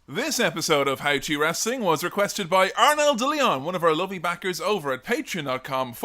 This episode of How To Wrestling was requested by Arnold de Leon, one of our lovely backers over at patreon.com/.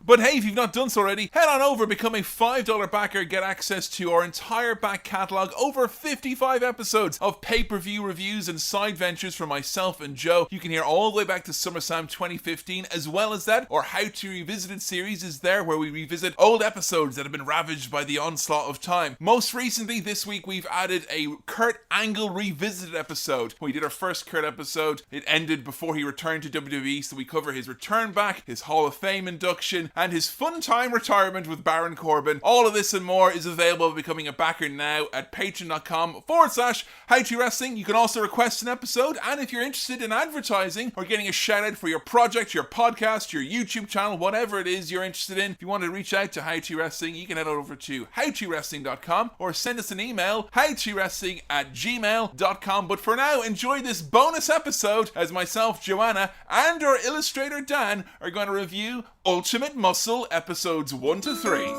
But hey, if you've not done so already, head on over, become a $5 backer, get access to our entire back catalogue, over 55 episodes of pay-per-view reviews and side ventures from myself and Joe. You can hear all the way back to SummerSlam 2015, as well as that. Our How To Revisited series is there, where we revisit old episodes that have been ravaged by the onslaught of time. Most recently, this week, we've added a Kurt Angle Revisited episode. We did our first Kurt episode. It ended before he returned to WWE, so we cover his return back, his Hall of Fame induction, and his fun time retirement with Baron Corbin. All of this and more is available by becoming a backer now at patreon.com/How To Wrestling. You can also request an episode, and if you're interested in advertising or getting a shout out for your project, your podcast, your YouTube channel, whatever it is you're interested in, if you want to reach out to How To Wrestling, you can head over to howtowrestling.com or send us an email, howtowrestling@gmail.com. But for now, enjoy this bonus episode as myself, Joanna, and our illustrator Dan are going to review Ultimate Muscle episodes 1 to 3.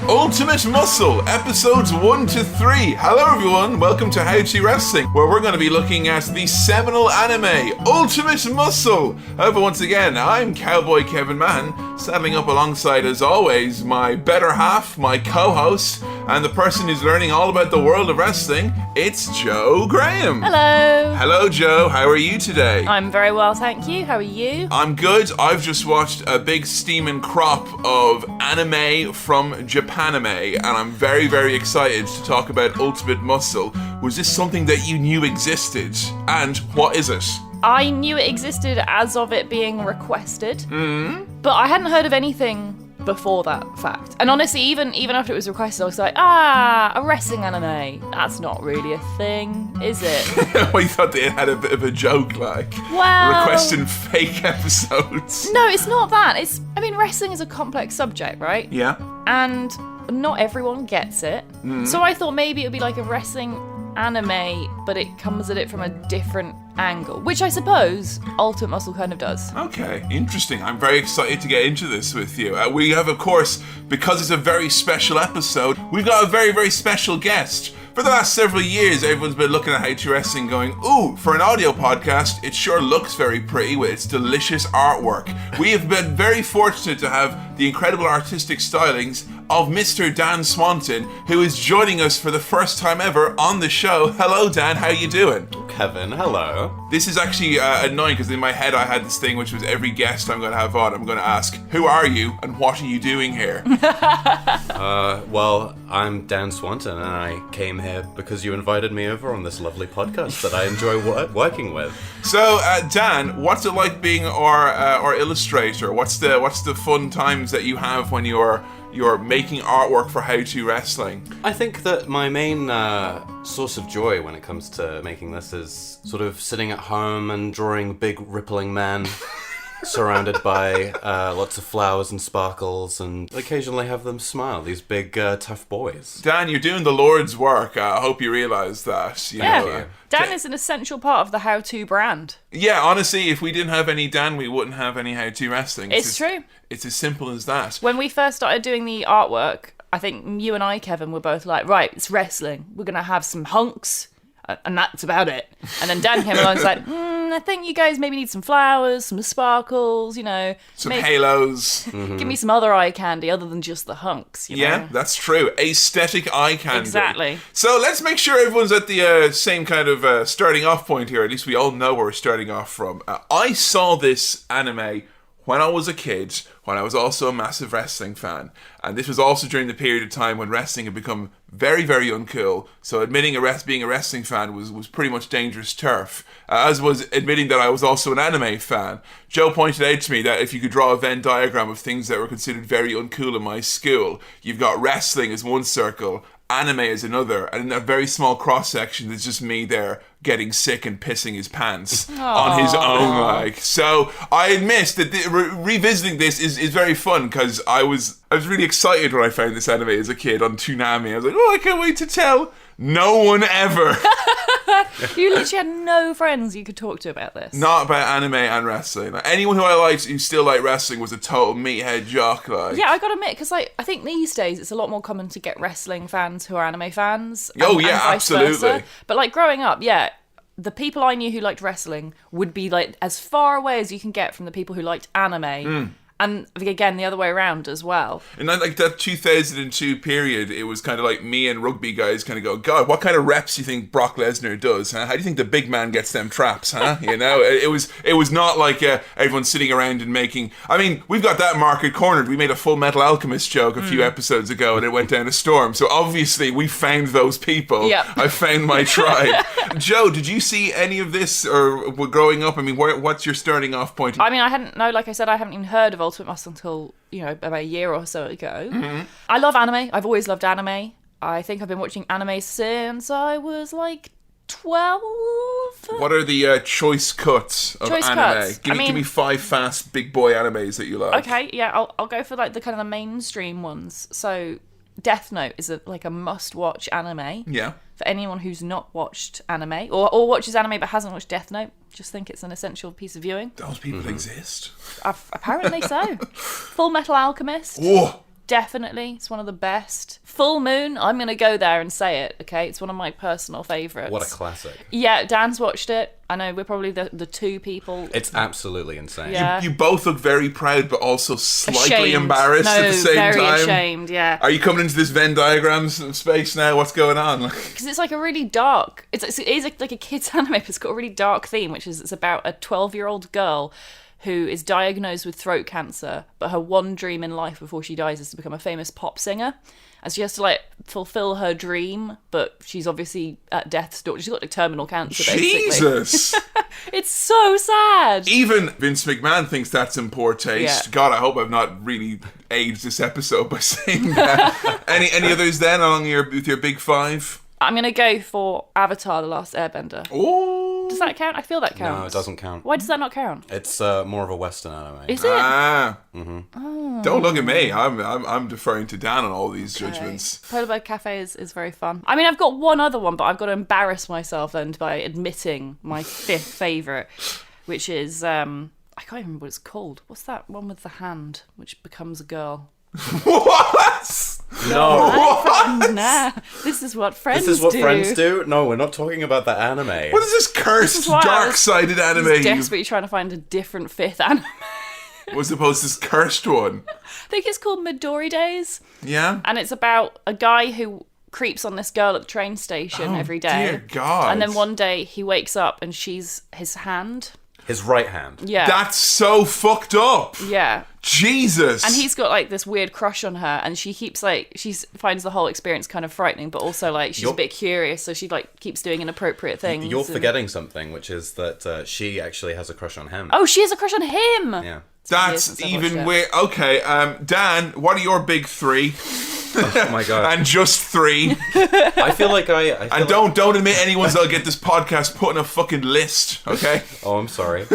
Ultimate Muscle, episodes 1 to 3. Hello everyone, welcome to How To Wrestling, where we're going to be looking at the seminal anime, Ultimate Muscle. However, once again, I'm Cowboy Kevin Mann, saddling up alongside, as always, my better half, my co-host, and the person who's learning all about the world of wrestling. It's Joe Graham. Hello. Hello, Joe. How are you today? I'm very well, thank you. How are you? I'm good. I've just watched a big steaming crop of anime from Japanime, and I'm very, very excited to talk about Ultimate Muscle. Was this something that you knew existed? And what is it? I knew it existed as of it being requested, but I hadn't heard of anything before that fact. And honestly, even after it was requested, I was like, a wrestling anime. That's not really a thing, is it? Well, you thought they had a bit of a joke, like, requesting fake episodes. No, it's not that. Wrestling is a complex subject, right? Yeah. And not everyone gets it. So I thought maybe it would be like a wrestling anime, but it comes at it from a different angle, which I suppose Ultimate Muscle kind of does. Okay, interesting. I'm very excited to get into this with you. We have, of course, because it's a very special episode, we've got a very, very special guest. For the last several years, everyone's been looking at How To Wrestling going, ooh, for an audio podcast, it sure looks very pretty with its delicious artwork. We have been very fortunate to have the incredible artistic stylings of Mr. Dan Swanton, who is joining us for the first time ever on the show. Hello, Dan. How you doing? Kevin, hello. This is actually annoying because in my head I had this thing which was every guest I'm going to have on, I'm going to ask, who are you and what are you doing here? Well, I'm Dan Swanton and I came here because you invited me over on this lovely podcast that I enjoy working with. So, Dan, what's it like being our illustrator? What's the fun times that you have when you're making artwork for How To Wrestling? I think that my main source of joy when it comes to making this is sort of sitting at home and drawing big rippling men surrounded by lots of flowers and sparkles, and occasionally have them smile, these big tough boys. Dan, you're doing the Lord's work. I hope you realise that. Dan is an essential part of the How To brand. Yeah, honestly, if we didn't have any Dan, we wouldn't have any How To Wrestling. It's true. It's as simple as that. When we first started doing the artwork, I think you and I, Kevin, were both like, right, it's wrestling. We're going to have some hunks, and that's about it. And then Dan came along and was like, I think you guys maybe need some flowers, some sparkles, some halos. Give me some other eye candy other than just the hunks, Yeah, that's true. Aesthetic eye candy. Exactly. So let's make sure everyone's at the same kind of starting off point here. At least we all know where we're starting off from. I saw this anime when I was a kid, when I was also a massive wrestling fan. And this was also during the period of time when wrestling had become very, very uncool. So admitting being a wrestling fan was pretty much dangerous turf. As was admitting that I was also an anime fan. Joe pointed out to me that if you could draw a Venn diagram of things that were considered very uncool in my school, you've got wrestling as one circle, Anime is another, and in a very small cross section, there's just me there getting sick and pissing his pants on his own, like. So I admit that revisiting this is very fun, because I was really excited when I found this anime as a kid on Toonami. I was like, oh, I can't wait to tell no one ever. You literally had no friends you could talk to about this. Not about anime and wrestling. Like, anyone who I liked who still liked wrestling was a total meathead jock. Like. Yeah, I gotta admit, because like I think these days it's a lot more common to get wrestling fans who are anime fans. Oh and yeah, vice absolutely. versa. But like growing up, yeah, the people I knew who liked wrestling would be like as far away as you can get from the people who liked anime. And again, the other way around as well. And then, like, that 2002 period, it was kind of like me and rugby guys kind of go, God, what kind of reps do you think Brock Lesnar does, huh? How do you think the big man gets them traps, huh? You know, it was not like everyone sitting around and making... I mean, we've got that market cornered. We made a Full Metal Alchemist joke a few episodes ago, and it went down a storm. So obviously, we found those people. Yep. I found my tribe. Joe, did you see any of this or growing up? I mean, what's your starting off point? I mean, like I said, I haven't even heard of Ultimate Muscle until, about a year or so ago. I love anime. I've always loved anime. I think I've been watching anime since I was like 12. What are the choice cuts of Choice anime? cuts. Give me 5 fast big boy animes that you like. Okay, yeah, I'll go for like the kind of the mainstream ones. So Death Note is a must-watch anime. Yeah. For anyone who's not watched anime or watches anime but hasn't watched Death Note, just think it's an essential piece of viewing. Those people exist. Apparently so. Full Metal Alchemist. Oh. Definitely. It's one of the best. Full Moon, I'm going to go there and say it, okay? It's one of my personal favourites. What a classic. Yeah, Dan's watched it. I know we're probably the two people. It's absolutely insane. Yeah. You both look very proud, but also slightly Ashamed. embarrassed at the same very time. ashamed, yeah. Are you coming into this Venn diagrams of space now? What's going on? Because it's like a really dark... It is like a kid's anime, but it's got a really dark theme, which is it's about a 12-year-old girl who is diagnosed with throat cancer, but her one dream in life before she dies is to become a famous pop singer. And she has to, fulfill her dream, but she's obviously at death's door. She's got, terminal cancer, basically. Jesus! It's so sad! Even Vince McMahon thinks that's in poor taste. Yeah. God, I hope I've not really aged this episode by saying that. Any others then, along with your big 5? I'm going to go for Avatar: The Last Airbender. Oh! Does that count? I feel that counts. No, it doesn't count. Why does that not count? It's more of a Western anime. Is it? Don't look at me. I'm deferring to Dan on all these judgments. Polar Bear Cafe is very fun. I mean, I've got one other one, but I've got to embarrass myself then by admitting my 5th favourite, which is, I can't even remember what it's called. What's that one with the hand, which becomes a girl? What? No. Nah, this is what friends do. This is what friends do? No, we're not talking about the anime. What is this cursed, why I was dark-sided anime? Just desperately trying to find a different 5th anime. Was opposed to this cursed one? I think it's called Midori Days. Yeah? And it's about a guy who creeps on this girl at the train station every day. Dear God. And then one day he wakes up and she's his hand. His right hand. Yeah. That's so fucked up. Yeah. Jesus. And he's got this weird crush on her, and she keeps she finds the whole experience kind of frightening, but also she's a bit curious, so she keeps doing inappropriate things. You're forgetting something, which is that she actually has a crush on him. Oh, she has a crush on him. Yeah. That's even weird. Okay, Dan, what are your big 3? Oh my God. And just 3. I feel like And don't admit anyone's that'll get this podcast put in a fucking list, okay? Oh, I'm sorry.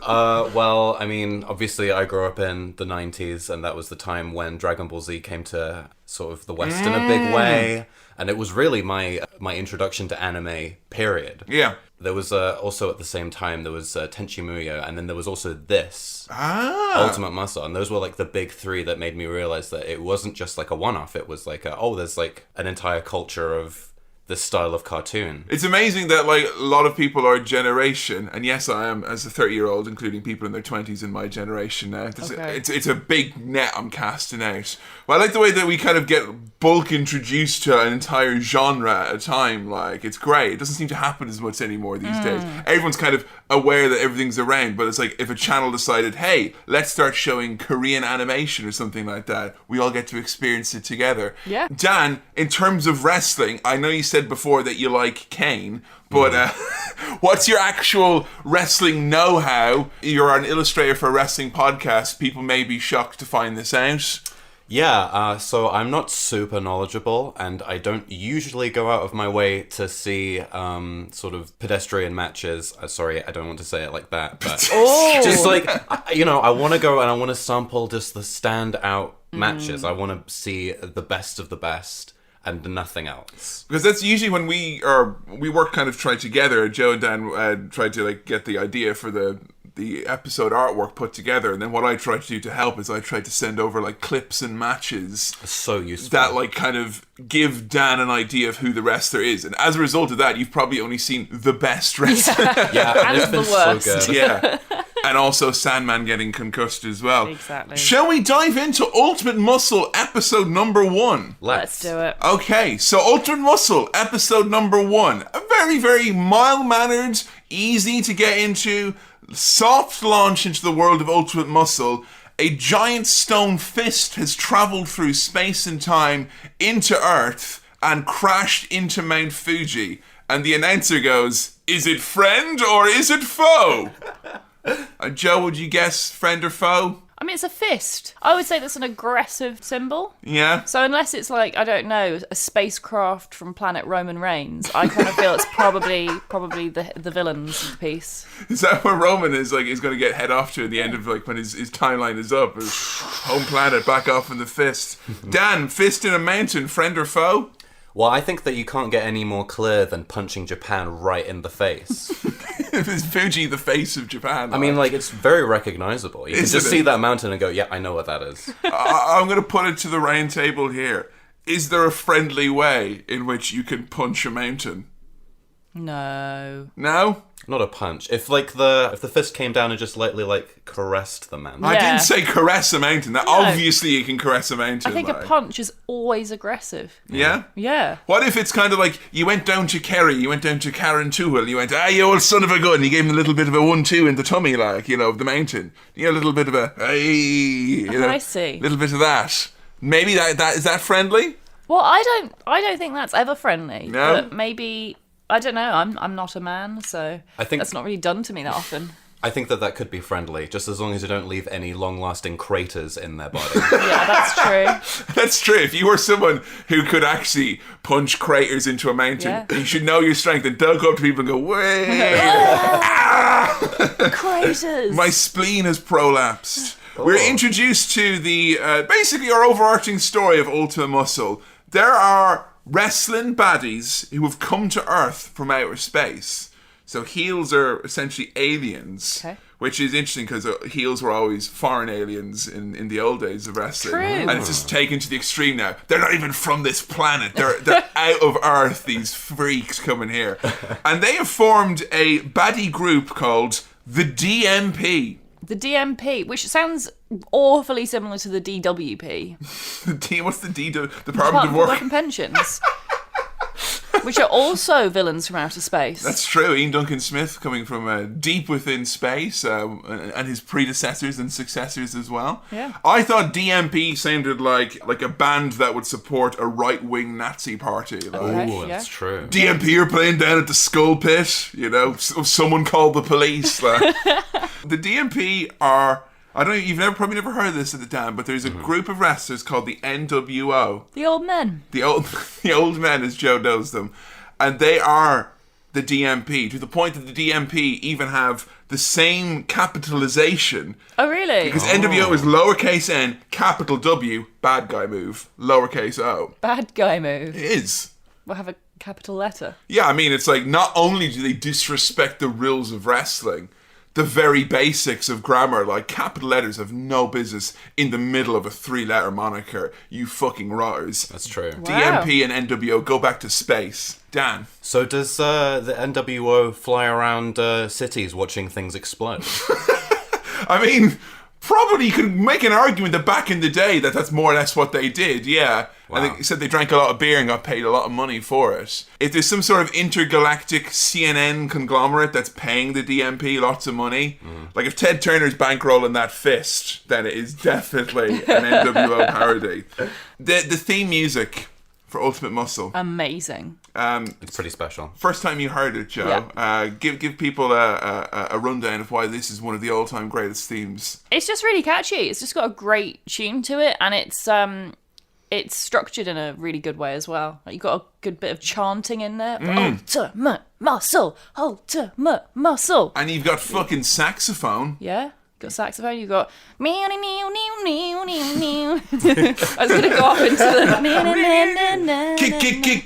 Well, I mean, obviously I grew up in the 90s, and that was the time when Dragon Ball Z came to sort of the West in a big way. And it was really my introduction to anime, period. Yeah. There was also at the same time, there was Tenchi Muyo, and then there was also this, Ultimate Muscle. And those were the big 3 that made me realize that it wasn't just a one-off. It was there's an entire culture of this style of cartoon. It's amazing that a lot of people our generation, and yes, I am as a 30-year-old, including people in their 20s in my generation now. It's a big net I'm casting out. Well, I like the way that we kind of get bulk introduced to an entire genre at a time. It's great. It doesn't seem to happen as much anymore these days. Everyone's kind of aware that everything's around, but it's if a channel decided, hey, let's start showing Korean animation or something like that, we all get to experience it together. Yeah. Dan, in terms of wrestling, I know you said before that you like Kane, but what's your actual wrestling know-how? You're an illustrator for a wrestling podcast. People may be shocked to find this out. So I'm not super knowledgeable, and I don't usually go out of my way to see sort of pedestrian matches. Sorry, I don't want to say it like that, but just like, I want to go and I want to sample just the standout matches. I want to see the best of the best and nothing else. Because that's usually when we work kind of try together. Joe and Dan tried to like get the idea for the episode artwork put together, and then what I tried to do to help is I tried to send over like clips and matches. It's so useful. That like kind of give Dan an idea of who the wrestler is, and as a result of that, you've probably only seen the best wrestler. Yeah, it's And the been so worst. good. Yeah. And also Sandman getting concussed as well. Exactly. Shall we dive into Ultimate Muscle episode number 1? Let's do it. Okay, so Ultimate Muscle episode number 1. A very, very mild-mannered, easy to get into, soft launch into the world of Ultimate Muscle. A giant stone fist has travelled through space and time into Earth and crashed into Mount Fuji. And the announcer goes, "Is it friend or is it foe?" Joe, would you guess friend or foe? I mean, it's a fist. I would say that's an aggressive symbol. Yeah. So unless it's like, I don't know, a spacecraft from planet Roman Reigns, I kind of feel it's probably the villains of the piece. Is that where Roman is like? He's going to get head off to at the end of like when his timeline is up. His home planet back off in the fist. Dan, fist in a mountain, friend or foe? Well, I think that you can't get any more clear than punching Japan right in the face. Is Fuji the face of Japan? I mean, like, it's very recognizable. You can Isn't just it? see that mountain and go, yeah, I know what that is. I'm going to put it to the round table here. Is there a friendly way in which you can punch a mountain? No. No? Not a punch. If the fist came down and just lightly, like, caressed the mountain. I Yeah. didn't say caress a mountain. That obviously you can caress a mountain. I think a like. punch is always aggressive. Yeah? Yeah. What if it's kind of like you went down to Kerry, you went down to Karen Toohil, you went, you old son of a gun, and you gave him a little bit of a 1-2 in the tummy, like, of the mountain. A little bit of a, I see. little bit of that. Maybe that is that friendly? Well, I don't think that's ever friendly. No? But maybe, I don't know, I'm not a man, so I think- that's not really done to me that often. I think that could be friendly, just as long as you don't leave any long-lasting craters in their body. Yeah, that's true. That's true. If you were someone who could actually punch craters into a mountain, Yeah. you should know your strength and don't go up to people and go, "Way, Craters. my spleen has prolapsed." We're introduced to the basically our overarching story of Ultimate Muscle. There are wrestling baddies who have come to Earth from outer space. So heels are essentially aliens, Okay. which is interesting because heels were always foreign aliens in the old days of wrestling. True. And it's just taken to the extreme now. They're not even from this planet. They're out of Earth, these freaks coming here. And they have formed a baddie group called the DMP. The DMP, which sounds awfully similar to the DWP. What's the D? The Department Department of for Work. Work and Pensions. Which are also villains from outer space. That's true. Ian Duncan Smith coming from deep within space, and his predecessors and successors as well. Yeah. I thought DMP sounded like a band that would support a right-wing Nazi party. Like, Okay. Ooh, that's Yeah. true. DMP are playing down at the Skull Pit. Someone called the police. Like. The DMP are. I don't know. You've probably never heard of this at the time, but there's a group of wrestlers called the NWO. The old men. The old men, as Joe knows them, and they are the DMP to the point that the DMP even have the same capitalization Oh, really? because NWO is lowercase n, capital W, bad guy move, lowercase o. Bad guy move. It is. We'll have a capital letter. Yeah, I mean, it's like not only do they disrespect the rules of wrestling, the very basics of grammar, like capital letters have no business in the middle of a 3-letter moniker, you fucking rotters. That's true. Wow. DMP and NWO go back to space. Dan. So does the NWO fly around cities watching things explode? I mean, probably you could make an argument that back in the day that's more or less what they did, yeah. Wow. And they said they drank a lot of beer and got paid a lot of money for it. If there's some sort of intergalactic CNN conglomerate that's paying the DMP lots of money, like if Ted Turner's bankrolling that fist, then it is definitely an NWO parody. The theme music for Ultimate Muscle. Amazing. It's pretty special. First time you heard it, Joe. Yeah. Give people a rundown of why this is one of the all-time greatest themes. It's just really catchy. It's just got a great tune to it, and it's structured in a really good way as well. Like, you've got a good bit of chanting in there. Ultimate muscle, ultimate muscle. And you've got fucking saxophone. Yeah. Got saxophone, you got meow meow meow meow meow meow. I was gonna go off into the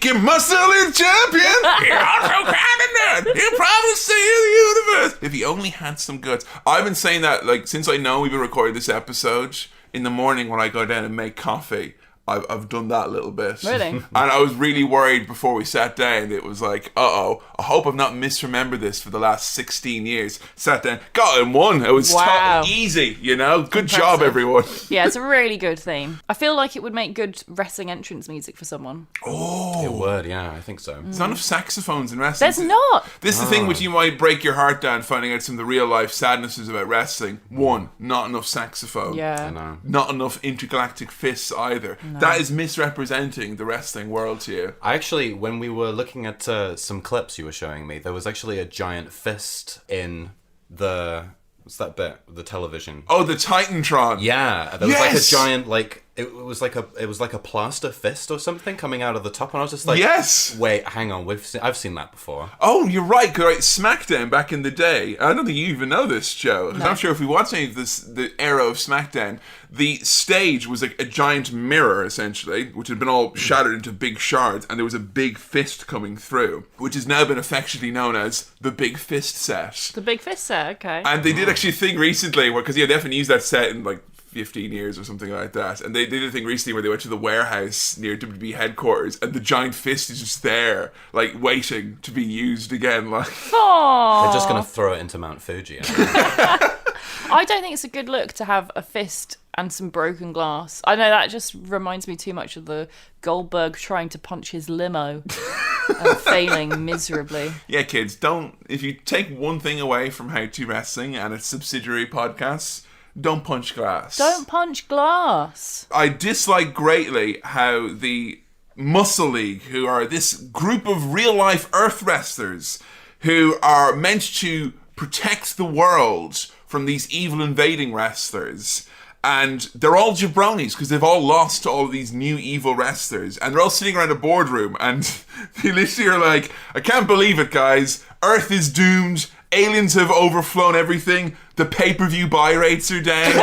Kick muscle is champion. You're also kind of nerd. You probably see the universe. If he only had some guts. I've been saying that like since I know we've been recording this episode. In the morning when I go down and make coffee, I've done that a little bit. Really? And I was really worried before we sat down. It was like, I hope I've not misremembered this for the last 16 years. Sat down, got it in one. It was Wow. easy, you know? Good job, everyone. Yeah, it's a really good theme. I feel like it would make good wrestling entrance music for someone. It would, yeah, I think so. There's not enough saxophones in wrestling. There's not. This is the thing which you might break your heart down finding out some of the real life sadnesses about wrestling. One, not enough saxophone. Yeah. I know. Not enough intergalactic fists either. No. That is misrepresenting the wrestling world to you. I actually, when we were looking at some clips you were showing me, there was actually a giant fist in the... What's that bit? The television. Oh, the Titantron. Yeah, there was like a giant, like it was like a plaster fist or something coming out of the top, and I was just like, yes. Wait, hang on, I've seen that before. Oh, you're right. Right, SmackDown back in the day. I don't think you even know this, Joe. Because I'm sure if we watched any of this, the era of SmackDown, the stage was like a giant mirror essentially, which had been all shattered into big shards, and there was a big fist coming through, which has now been affectionately known as the Big Fist set. The Big Fist set, okay. And they did actually a thing recently where, because they definitely used that set in like 15 years or something like that, and they did a thing recently where they went to the warehouse near WWE headquarters, and the giant fist is just there, like waiting to be used again. Like, Aww. They're just gonna throw it into Mount Fuji. I don't think it's a good look to have a fist and some broken glass. I know that just reminds me too much of the Goldberg trying to punch his limo and failing miserably. yeah, kids, if you take one thing away from How to Wrestling and its subsidiary podcasts, don't punch glass. Don't punch glass. I dislike greatly how the Muscle League, who are this group of real-life Earth wrestlers who are meant to protect the world from these evil invading wrestlers, and they're all jabronis because they've all lost to all of these new evil wrestlers, and they're all sitting around a boardroom, and they literally are like, I can't believe it, guys. Earth is doomed. Aliens have overflown everything. The pay-per-view buy rates are down.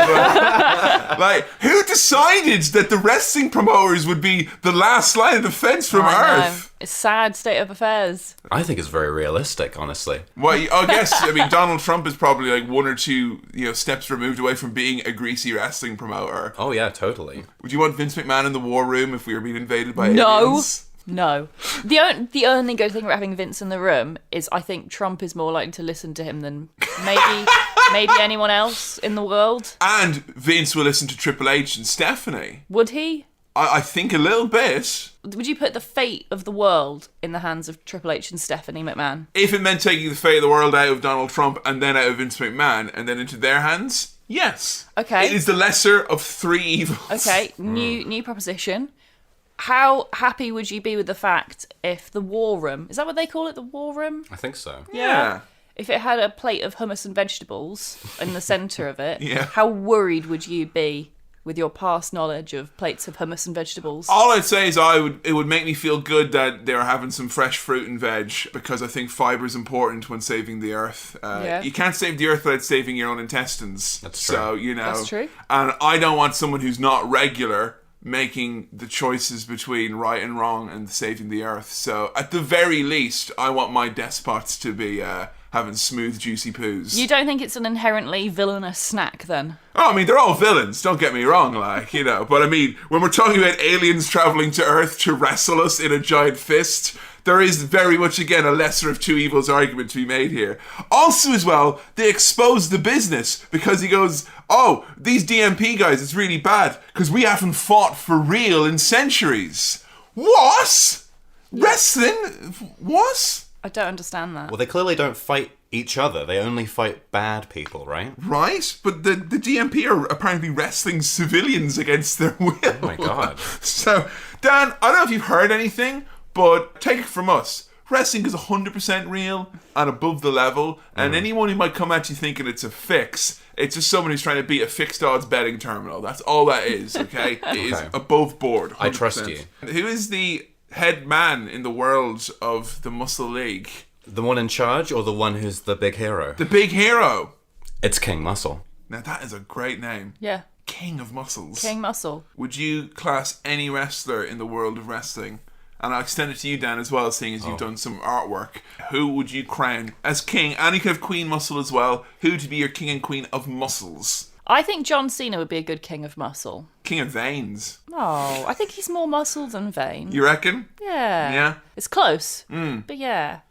Like, who decided that the wrestling promoters would be the last line of defense from Earth? It's a sad state of affairs. I think it's very realistic, honestly. Well, I guess, I mean, Donald Trump is probably like one or two, steps removed away from being a greasy wrestling promoter. Oh yeah, totally. Would you want Vince McMahon in the war room if we were being invaded by aliens? No. The only good thing about having Vince in the room is I think Trump is more likely to listen to him than maybe anyone else in the world. And Vince will listen to Triple H and Stephanie. Would he? I think a little bit. Would you put the fate of the world in the hands of Triple H and Stephanie McMahon? If it meant taking the fate of the world out of Donald Trump and then out of Vince McMahon and then into their hands, yes. Okay. It is the lesser of three evils. Okay, new proposition. How happy would you be with the fact if the war room, is that what they call it, the war room? I think so. Yeah. If it had a plate of hummus and vegetables in the centre of it, Yeah. how worried would you be with your past knowledge of plates of hummus and vegetables? All I'd say is it would make me feel good that they're having some fresh fruit and veg, because I think fibre is important when saving the earth. You can't save the earth without saving your own intestines. That's true. So, That's true. And I don't want someone who's not regular making the choices between right and wrong and saving the earth. So at the very least, I want my despots to be having smooth, juicy poos. You don't think it's an inherently villainous snack, then? Oh, I mean, they're all villains, don't get me wrong, but I mean, when we're talking about aliens travelling to Earth to wrestle us in a giant fist, there is very much, again, a lesser of two evils argument to be made here. Also, as well, they expose the business, because he goes, oh, these DMP guys, it's really bad, because we haven't fought for real in centuries. What? Yeah. Wrestling? What? I don't understand that. Well, they clearly don't fight each other. They only fight bad people, right? Right, but the DMP are apparently wrestling civilians against their will. Oh my god. So, Dan, I don't know if you've heard anything, But take it from us. Wrestling is 100% real and above the level, and anyone who might come at you thinking it's a fix, it's just someone who's trying to beat a fixed odds betting terminal. That's all that is, okay? It is above board. 100%. I trust you. Who is the head man in the world of the Muscle League? The one in charge or the one who's the big hero? The big hero. It's King Muscle. Now that is a great name. Yeah. King of Muscles. King Muscle. Would you class any wrestler in the world of wrestling? And I'll extend it to you, Dan, as well, seeing as you've done some artwork. Who would you crown as king? And you could have Queen Muscle as well. Who to be your king and queen of muscles? I think John Cena would be a good king of muscle. King of veins. Oh, I think he's more muscle than vein. You reckon? Yeah. Yeah? It's close. But yeah.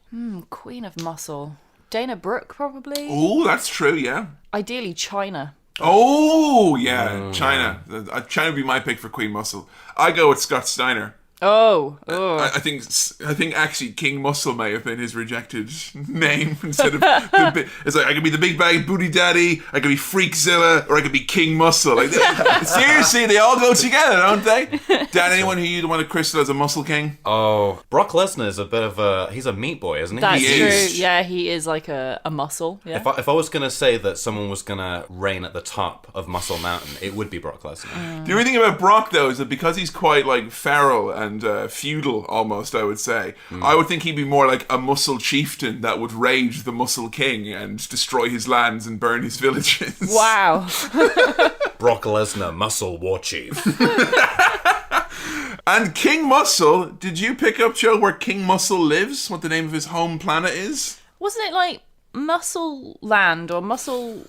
Queen of muscle. Dana Brooke, probably. Oh, that's true, yeah. Ideally, China. Oh, yeah. China. China would be my pick for Queen Muscle. I go with Scott Steiner. Oh. I think actually King Muscle may have been his rejected name instead of it's like I could be the big bag booty daddy, I could be Freakzilla, or I could be King Muscle. Like seriously, they all go together, don't they? Dan, anyone who you'd want to crystal as a muscle king? Oh, Brock Lesnar is a bit of he's a meat boy, isn't he? That's He true. is. Yeah, he is like a muscle. Yeah. If I was going to say that someone was going to reign at the top of Muscle Mountain, it would be Brock Lesnar. The only thing about Brock, though, is that because he's quite like feral and feudal almost, I would say, I would think he'd be more like a muscle chieftain that would raid the Muscle King and destroy his lands and burn his villages. Wow. Brock Lesnar, Muscle War Chief. And King Muscle, did you pick up, Joe, where King Muscle lives? What the name of his home planet is? Wasn't it like Muscle Land or Muscle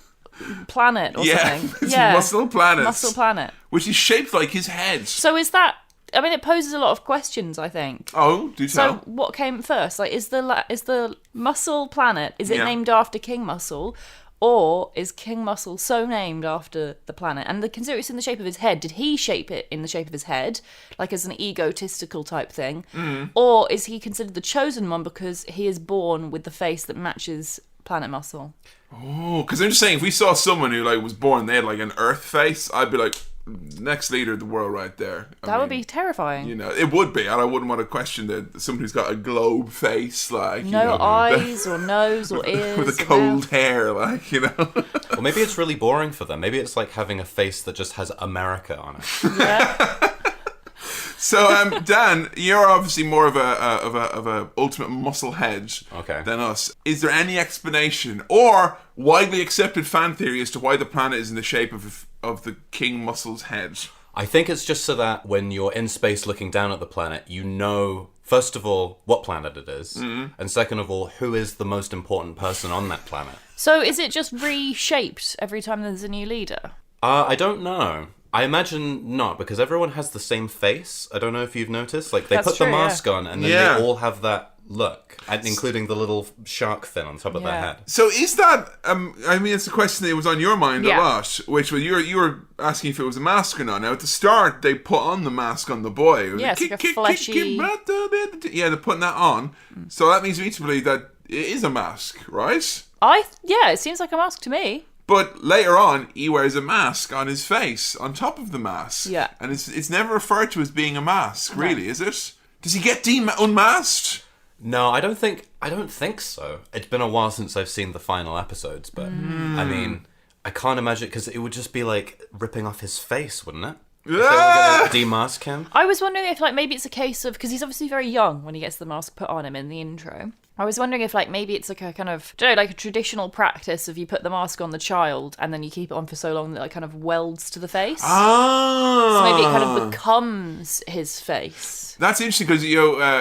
Planet or something? It's Muscle Planet. Muscle Planet. Which is shaped like his head. So is that... I mean, it poses a lot of questions, I think. Oh, do tell. So what came first? Like, is the Muscle Planet, is it named after King Muscle? Or is King Muscle so named after the planet? And consider it's in the shape of his head. Did he shape it in the shape of his head, like as an egotistical type thing? Or is he considered the chosen one because he is born with the face that matches Planet Muscle? Oh, because I'm just saying, if we saw someone who like was born, they had like an Earth face, I'd be like, next leader of the world right there. That would be terrifying. You know, it would be, and I wouldn't want to question that someone who's got a globe face, like no eyes or nose or ears with a cold hair, like Well, maybe it's really boring for them. Maybe it's like having a face that just has America on it. Yeah. So, Dan, you're obviously more of a ultimate muscle head than us. Is there any explanation or widely accepted fan theory as to why the planet is in the shape of the King Muscle's head? I think it's just so that when you're in space looking down at the planet, you know, first of all, what planet it is, and second of all, who is the most important person on that planet. So is it just reshaped every time there's a new leader? I don't know. I imagine not, because everyone has the same face. I don't know if you've noticed. Like, they put the mask on, and then they all have that look, and including the little shark fin on top of their head. So is that, I mean, it's a question that was on your mind a lot, which was, you were asking if it was a mask or not. Now, at the start, they put on the mask on the boy. Yeah, it's like a fleshy... Yeah, they're putting that on. So that means me to believe that it is a mask, right? Yeah, it seems like a mask to me. But later on, he wears a mask on his face, on top of the mask. Yeah. And it's never referred to as being a mask, really, is it? Does he get unmasked? No, I don't think so. It's been a while since I've seen the final episodes, but I mean, I can't imagine, because it would just be like ripping off his face, wouldn't it? If they were going to demask him. I was wondering if like maybe it's a case of, because he's obviously very young when he gets the mask put on him in the intro. I was wondering if like maybe it's like a kind of, I don't know, like a traditional practice of you put the mask on the child and then you keep it on for so long that it kind of welds to the face. Ah. So maybe it kind of becomes his face. That's interesting because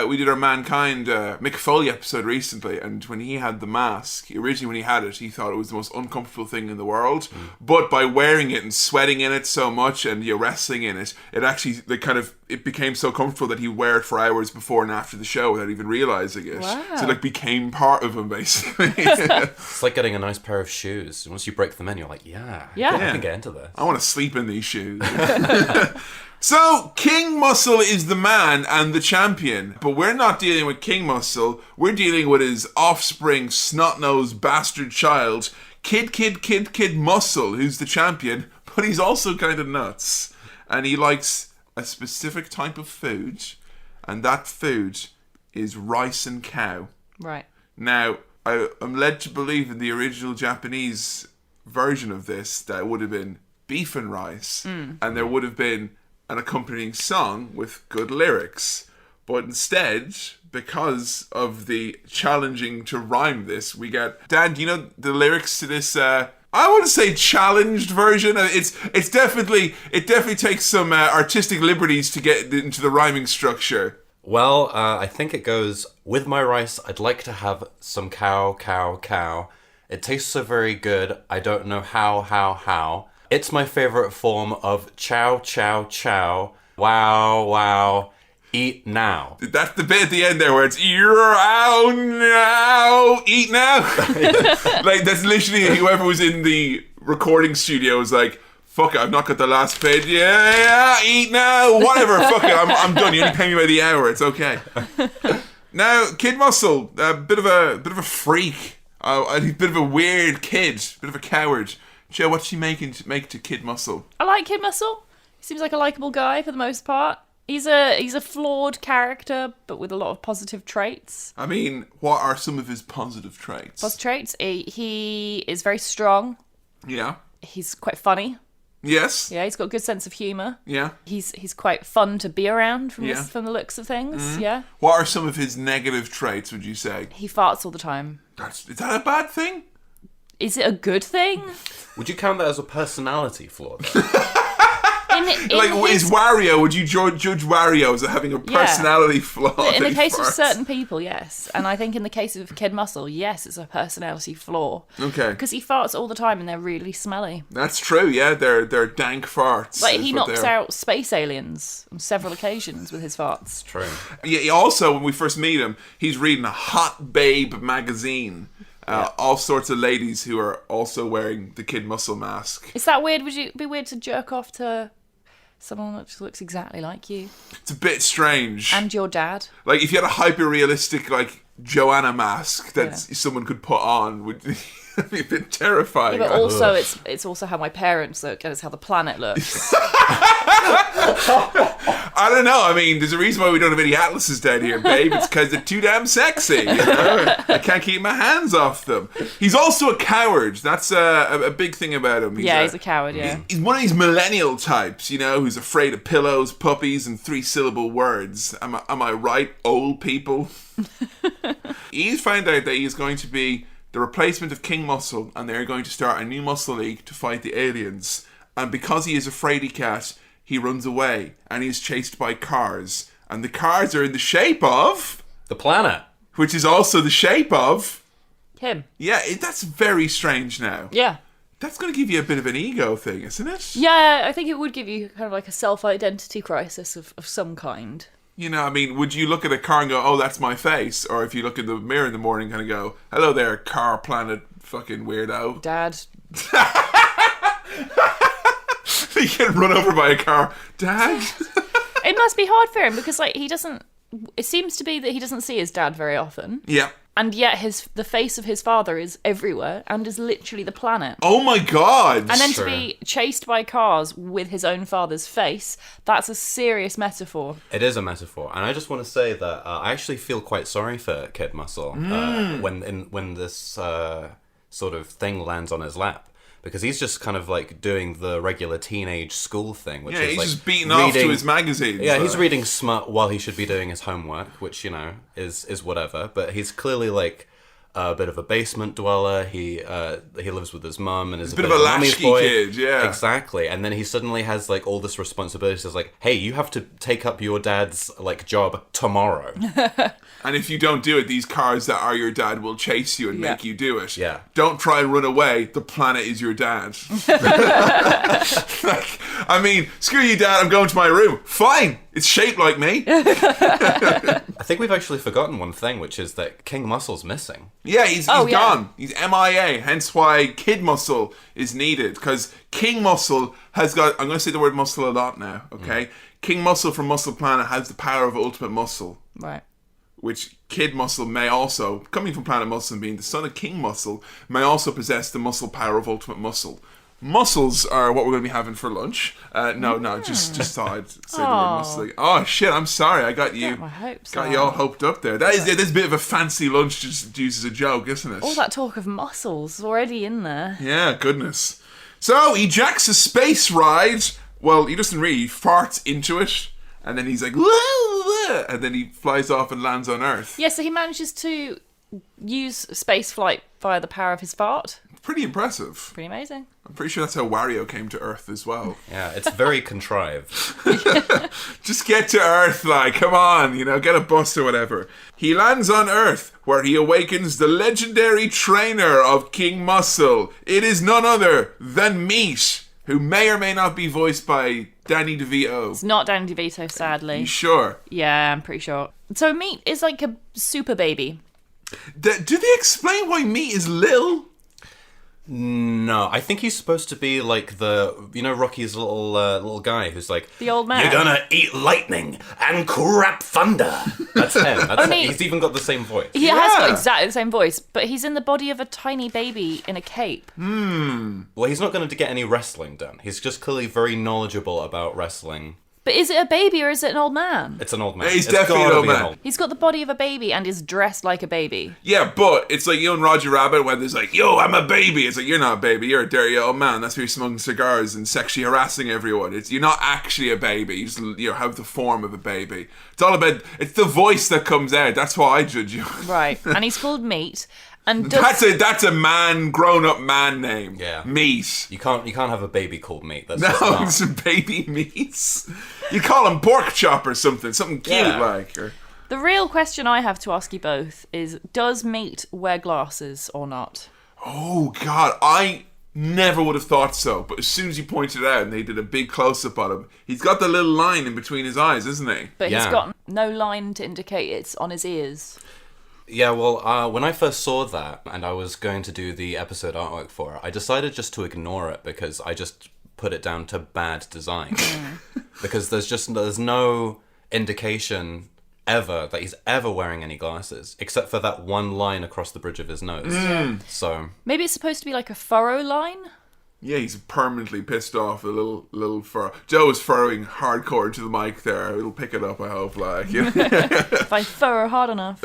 we did our Mankind Mick Foley episode recently, and when he had the mask, originally when he had it, he thought it was the most uncomfortable thing in the world. But by wearing it and sweating in it so much and wrestling in it, it actually it became so comfortable that he'd wear it for hours before and after the show without even realizing it. Wow. So it became part of him basically. It's like getting a nice pair of shoes. Once you break them in, you're like, I can get into this. I want to sleep in these shoes. So, King Muscle is the man and the champion, but we're not dealing with King Muscle, we're dealing with his offspring, snot-nosed bastard child, Kid Muscle, who's the champion, but he's also kind of nuts. And he likes a specific type of food, and that food is rice and cow. Right. Now, I'm led to believe in the original Japanese version of this that it would have been beef and rice, and there would have been an accompanying song with good lyrics. But instead, because of the challenging to rhyme this, we get... Dan, do you know the lyrics to this... I want to say challenged version. It definitely takes some artistic liberties to get into the rhyming structure. Well, I think it goes, with my rice, I'd like to have some cow, cow, cow. It tastes so very good, I don't know how. It's my favorite form of chow, chow, chow. Wow, wow. Eat now. That's the bit at the end there where it's you're out now, eat now. Like that's literally whoever was in the recording studio was like, fuck it, I've not got the last page. Yeah, eat now, whatever. Fuck it, I'm done. You only pay me by the hour. It's okay. Now, Kid Muscle, a bit of a freak, a bit of a weird kid, a bit of a coward. Joe, what's she make to Kid Muscle? I like Kid Muscle. He seems like a likable guy for the most part. He's a flawed character, but with a lot of positive traits. I mean, what are some of his positive traits? Positive traits? He is very strong. Yeah. He's quite funny. Yes. Yeah, he's got a good sense of humour. Yeah. He's quite fun to be around from the looks of things. Mm-hmm. Yeah. What are some of his negative traits, would you say? He farts all the time. Is that a bad thing? Is it a good thing? Would you count that as a personality flaw, though? Is Wario, would you judge Wario as having a personality flaw? In the case of certain people, yes. And I think in the case of Kid Muscle, yes, it's a personality flaw. Okay. Because he farts all the time and they're really smelly. That's true, yeah. They're dank farts. Like, he knocks out space aliens on several occasions with his farts. True. Yeah, he also, when we first meet him, he's reading a Hot Babe magazine. All sorts of ladies who are also wearing the Kid Muscle mask. Is that weird? Would it be weird to jerk off to someone that just looks exactly like you? It's a bit strange. And your dad? Like, if you had a hyper-realistic, like, Joanna mask that someone could put on, would be a bit terrifying. Yeah, but also, it's also how my parents look, and it's how the planet looks. I don't know. I mean, there's a reason why we don't have any atlases down here, babe. It's because they're too damn sexy. You know? I can't keep my hands off them. He's also a coward. That's a big thing about him. He's a coward, yeah. He's one of these millennial types, you know, who's afraid of pillows, puppies, and 3-syllable words. Am I right, old people? He's found out that he's going to be the replacement of King Muscle, and they're going to start a new muscle league to fight the aliens. And because he is a fraidy cat, he runs away, and he's chased by cars. And the cars are in the shape of... the planet. Which is also the shape of... him. Yeah, that's very strange now. Yeah. That's going to give you a bit of an ego thing, isn't it? Yeah, I think it would give you kind of like a self-identity crisis of some kind. You know, I mean, would you look at a car and go, oh, that's my face? Or if you look in the mirror in the morning and kind of go, hello there, car planet fucking weirdo. Dad. You get run over by a car. Dad? It must be hard for him because, like, it seems to be that he doesn't see his dad very often. Yeah. And yet the face of his father is everywhere and is literally the planet. Oh my god! And then to be chased by cars with his own father's face, that's a serious metaphor. It is a metaphor. And I just want to say that I actually feel quite sorry for Kid Muscle when this sort of thing lands on his lap. Because he's just kind of like doing the regular teenage school thing, which is he's like just beating off to his magazines. Yeah, he's reading smut while he should be doing his homework, which, you know, is whatever. But he's clearly like a bit of a basement dweller. He lives with his mum and is a bit of a latchkey kid, yeah. Exactly. And then he suddenly has like all this responsibility. It's like, hey, you have to take up your dad's like job tomorrow. And if you don't do it, these cars that are your dad will chase you and make you do it. Yeah. Don't try and run away. The planet is your dad. Like, I mean, screw you, Dad. I'm going to my room. Fine. It's shaped like me. I think we've actually forgotten one thing, which is that King Muscle's missing. Yeah, he's gone. He's MIA. Hence why Kid Muscle is needed. Because King Muscle has got... I'm going to say the word muscle a lot now, okay? King Muscle from Muscle Planet has the power of ultimate muscle. Right. Which Kid Muscle may also, coming from Planet Muscle and being the son of King Muscle, may also possess the muscle power of ultimate muscle. mussels are what we're going to be having for lunch. No, just thought I'd say the word mussel. Oh shit! I'm sorry, I got you. my hopes got you all hoped up there. This is a bit of a fancy lunch, just used as a joke, isn't it? All that talk of mussels already in there. Yeah, goodness. So he jacks a space ride. Well, he doesn't really. He farts into it, and then he's like, whoa, and then he flies off and lands on Earth. Yeah, so he manages to use space flight via the power of his fart. Pretty impressive. Pretty amazing. I'm pretty sure that's how Wario came to Earth as well. Yeah, it's very contrived. Just get to Earth, like, come on, get a bus or whatever. He lands on Earth, where he awakens the legendary trainer of King Muscle. It is none other than Meat, who may or may not be voiced by Danny DeVito. It's not Danny DeVito, sadly. You sure? Yeah, I'm pretty sure. So Meat is like a super baby. Do they explain why Meat is little? No, I think he's supposed to be like Rocky's little guy who's like, the old man. You're gonna eat lightning and crap thunder. That's him. He's even got the same voice. He has got exactly the same voice, but he's in the body of a tiny baby in a cape. Well, he's not going to get any wrestling done. He's just clearly very knowledgeable about wrestling. But is it a baby or is it an old man? It's an old man. He's definitely an old man. He's got the body of a baby and is dressed like a baby. Yeah, but it's like you and Roger Rabbit when there's like, yo, I'm a baby. It's like, you're not a baby. You're a dirty old man. That's why you're smoking cigars and sexually harassing everyone. You're not actually a baby. You just have the form of a baby. It's the voice that comes out. That's why I judge you. Right. And he's called Meat. And that's a grown-up man name. Yeah. Meat. You can't have a baby called Meat. That's it's a baby Meat. You call him Pork Chop or something cute like. Or... The real question I have to ask you both is, does Meat wear glasses or not? Oh, God. I never would have thought so. But as soon as you pointed it out and they did a big close-up on him, he's got the little line in between his eyes, isn't he? But he's got no line to indicate it's on his ears. Yeah, well, when I first saw that and I was going to do the episode artwork for it, I decided just to ignore it because I just put it down to bad design. Because there's no indication ever that he's ever wearing any glasses, except for that one line across the bridge of his nose. So maybe it's supposed to be like a furrow line? Yeah, he's permanently pissed off. A little furrow. Joe is furrowing hardcore into the mic there. It'll pick it up, I hope. If I furrow hard enough.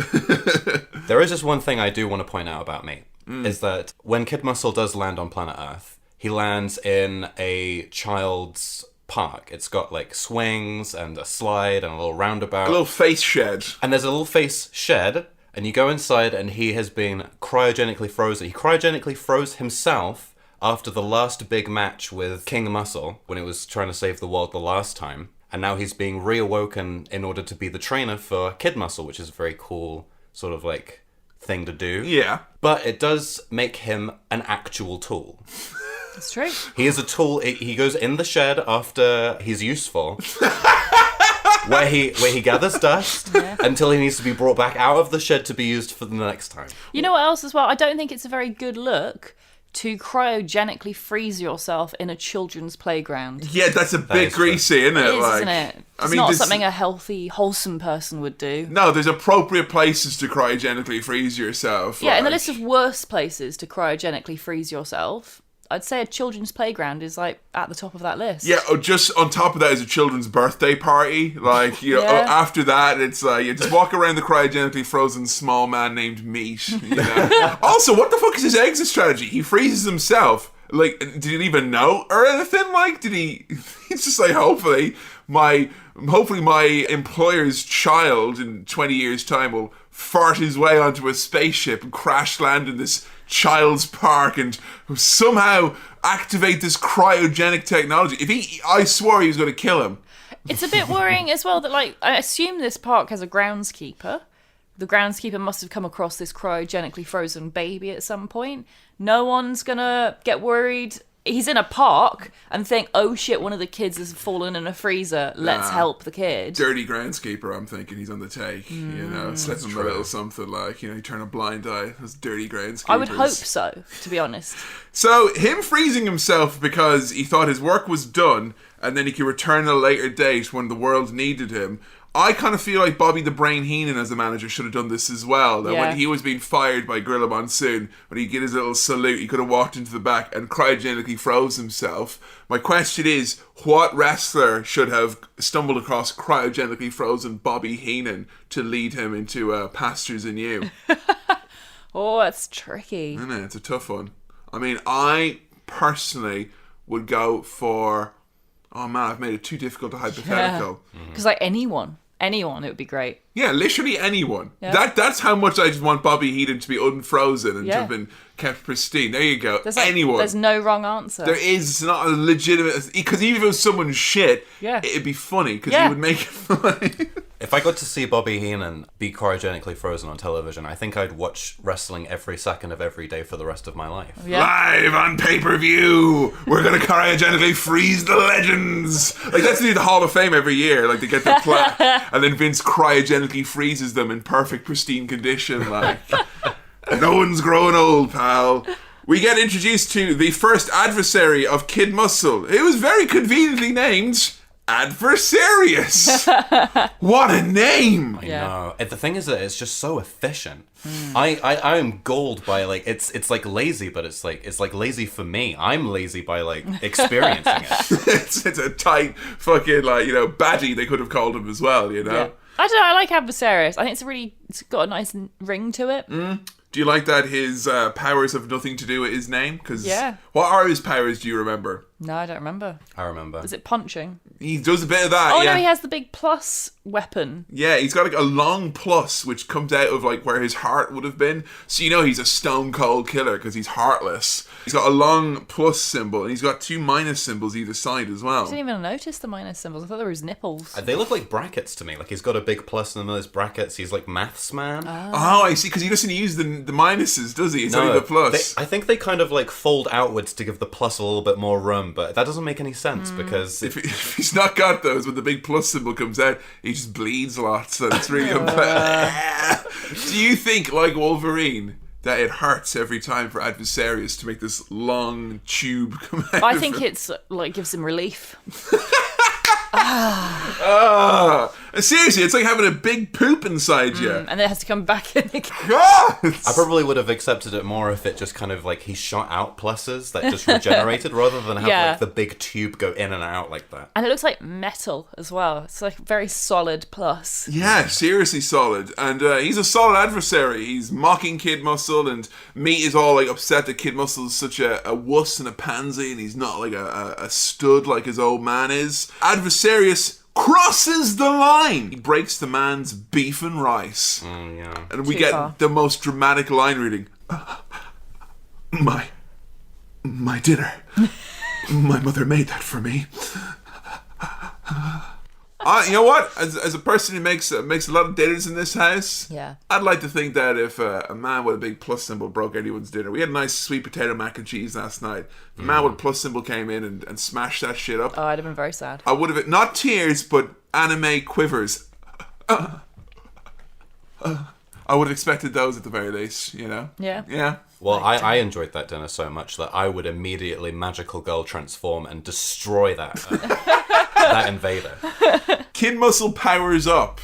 There is just one thing I do want to point out about me, is that when Kid Muscle does land on planet Earth, he lands in a child's park. It's got like swings and a slide and a little roundabout. A little face shed. And there's a little face shed, and you go inside and he has been cryogenically frozen. He cryogenically froze himself after the last big match with King Muscle, when it was trying to save the world the last time. And now he's being reawoken in order to be the trainer for Kid Muscle, which is a very cool sort of like thing to do. Yeah. But it does make him an actual tool. It's true. He is a tool. He goes in the shed after he's useful. where he gathers dust until he needs to be brought back out of the shed to be used for the next time. You know what else as well? I don't think it's a very good look to cryogenically freeze yourself in a children's playground. Yeah, that's a bit greasy, isn't it? It is, isn't it? It's not something a healthy, wholesome person would do. No, there's appropriate places to cryogenically freeze yourself. Yeah, in the list of worst places to cryogenically freeze yourself, I'd say a children's playground is like at the top of that list. Yeah, just on top of that is a children's birthday party. Like, after that, it's you just walk around the cryogenically frozen small man named Meat. Also, what the fuck is his exit strategy? He freezes himself. Like, did he even know or anything? Like, did he? He's just like, hopefully my employer's child in 20 years' time will fart his way onto a spaceship and crash land in this child's park and somehow activate this cryogenic technology. I swore he was going to kill him. It's a bit worrying as well that, like, I assume this park has a groundskeeper. The groundskeeper must have come across this cryogenically frozen baby at some point. No one's gonna get worried. He's in a park and think, oh shit, one of the kids has fallen in a freezer. Let's help the kid. Dirty groundskeeper, I'm thinking he's on the take. Slip him a little something like, you turn a blind eye. Those dirty groundskeepers. I would hope so, to be honest. So, him freezing himself because he thought his work was done and then he could return at a later date when the world needed him, I kind of feel like Bobby the Brain Heenan as a manager should have done this as well. That Yeah. when he was being fired by Gorilla Monsoon, when he did his little salute, he could have walked into the back and cryogenically froze himself. My question is, what wrestler should have stumbled across cryogenically frozen Bobby Heenan to lead him into pastures anew? Oh, that's tricky. Isn't it? It's a tough one. I mean, I personally would go for... Oh man, I've made it too difficult to hypothetical. Because like anyone, it would be great. Yeah, literally anyone. Yeah. That's how much I just want Bobby Heenan to be unfrozen and to Yeah. have been kept pristine. There you go. There's like, anyone. There's no wrong answer. There is. It's not a legitimate... Because even if it was someone's shit, Yeah. it'd be funny because Yeah. you would make it funny. If I got to see Bobby Heenan be cryogenically frozen on television, I think I'd watch wrestling every second of every day for the rest of my life. Yeah. Live on pay-per-view, we're gonna cryogenically freeze the legends. Like that's the Hall of Fame every year. Like they get their plaque, and then Vince cryogenically freezes them in perfect, pristine condition. Like no one's growing old, pal. We get introduced to the first adversary of Kid Muscle. It was very conveniently named Adversarius. What a name! I Yeah. know. And the thing is that it's just so efficient. I am galled by like it's like lazy, but it's like lazy for me. I'm lazy by like experiencing it. It's a tight fucking baddie they could have called him as well, you know. Yeah. I don't know. I like Adversarius. I think it's got a nice ring to it. Do you like that his powers have nothing to do with his name? Because Yeah. what are his powers? Do you remember? No, I don't remember. I remember. Is it punching? He does a bit of that. Oh yeah. no, he has the big plus weapon. Yeah, he's got like a long plus which comes out of like where his heart would have been. So you know he's a stone cold killer because he's heartless. He's got a long plus symbol and he's got 2 minus symbols either side as I well. didn't even notice the minus symbols. I thought they were his nipples. They look like brackets to me. Like he's got a big plus in those brackets. He's like maths man. Oh, I see. Because he doesn't use the minuses, does he? It's only the plus. I think they kind of like fold outwards to give the plus a little bit more room, but that doesn't make any sense because If he's not got those, when the big plus symbol comes out, he just bleeds lots, and it's really unfair. Do you think, like Wolverine, that it hurts every time for Adversarius to make this long tube come out? I of think him? it's like gives him relief. And seriously, it's like having a big poop inside you. And then it has to come back in again. God! I probably would have accepted it more if it just kind of like he shot out pluses that just regenerated rather than have Yeah. like the big tube go in and out like that. And it looks like metal as well. It's like very solid plus. Yeah, seriously solid. And he's a solid adversary. He's mocking Kid Muscle, and Meat is all like upset that Kid Muscle is such a wuss and a pansy, and he's not like a stud like his old man is. Adversarius crosses the line. He breaks the man's beef and rice. Yeah. And we Too get far. the most dramatic line reading. My dinner. My mother made that for me. You know what? As a person who makes a lot of dinners in this house, Yeah. I'd like to think that if a man with a big plus symbol broke anyone's dinner, we had a nice sweet potato mac and cheese last night. If a man with a plus symbol came in and smashed that shit up, Oh, I'd have been very sad. I would have not tears, but anime quivers. I would have expected those at the very least, you know? Yeah. Yeah. Well, I enjoyed that dinner so much that I would immediately magical girl transform and destroy that that invader. Kid Muscle powers up,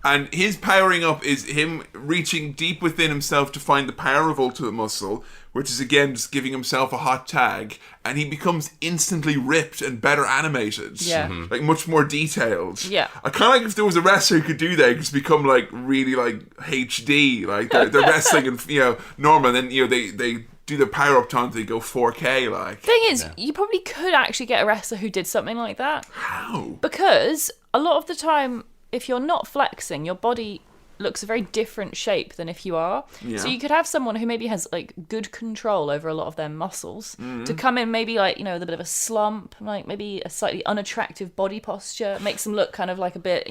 and his powering up is him reaching deep within himself to find the power of Ultimate Muscle, which is again just giving himself a hot tag, and he becomes instantly ripped and better animated. Yeah. Mhm. Like much more detailed. Yeah. I kind of like if there was a wrestler who could do that, just become like really like HD, like they're wrestling and normal, and then they do the power up time until they go 4K like. Thing is, you probably could actually get a wrestler who did something like that. How? Because a lot of the time, if you're not flexing, your body looks a very different shape than if you are. Yeah. So you could have someone who maybe has like good control over a lot of their muscles to come in maybe like, with a bit of a slump, like maybe a slightly unattractive body posture, makes them look kind of like a bit,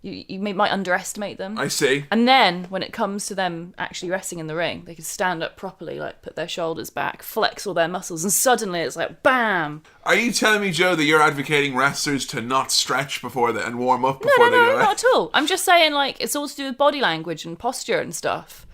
you might underestimate them. I see. And then when it comes to them actually wrestling in the ring, they can stand up properly, like put their shoulders back, flex all their muscles, and suddenly it's like bam. Are you telling me, Joe, that you're advocating wrestlers to not stretch before and warm up No, before they go out? not at all. I'm just saying, like, it's all to do with body language and posture and stuff.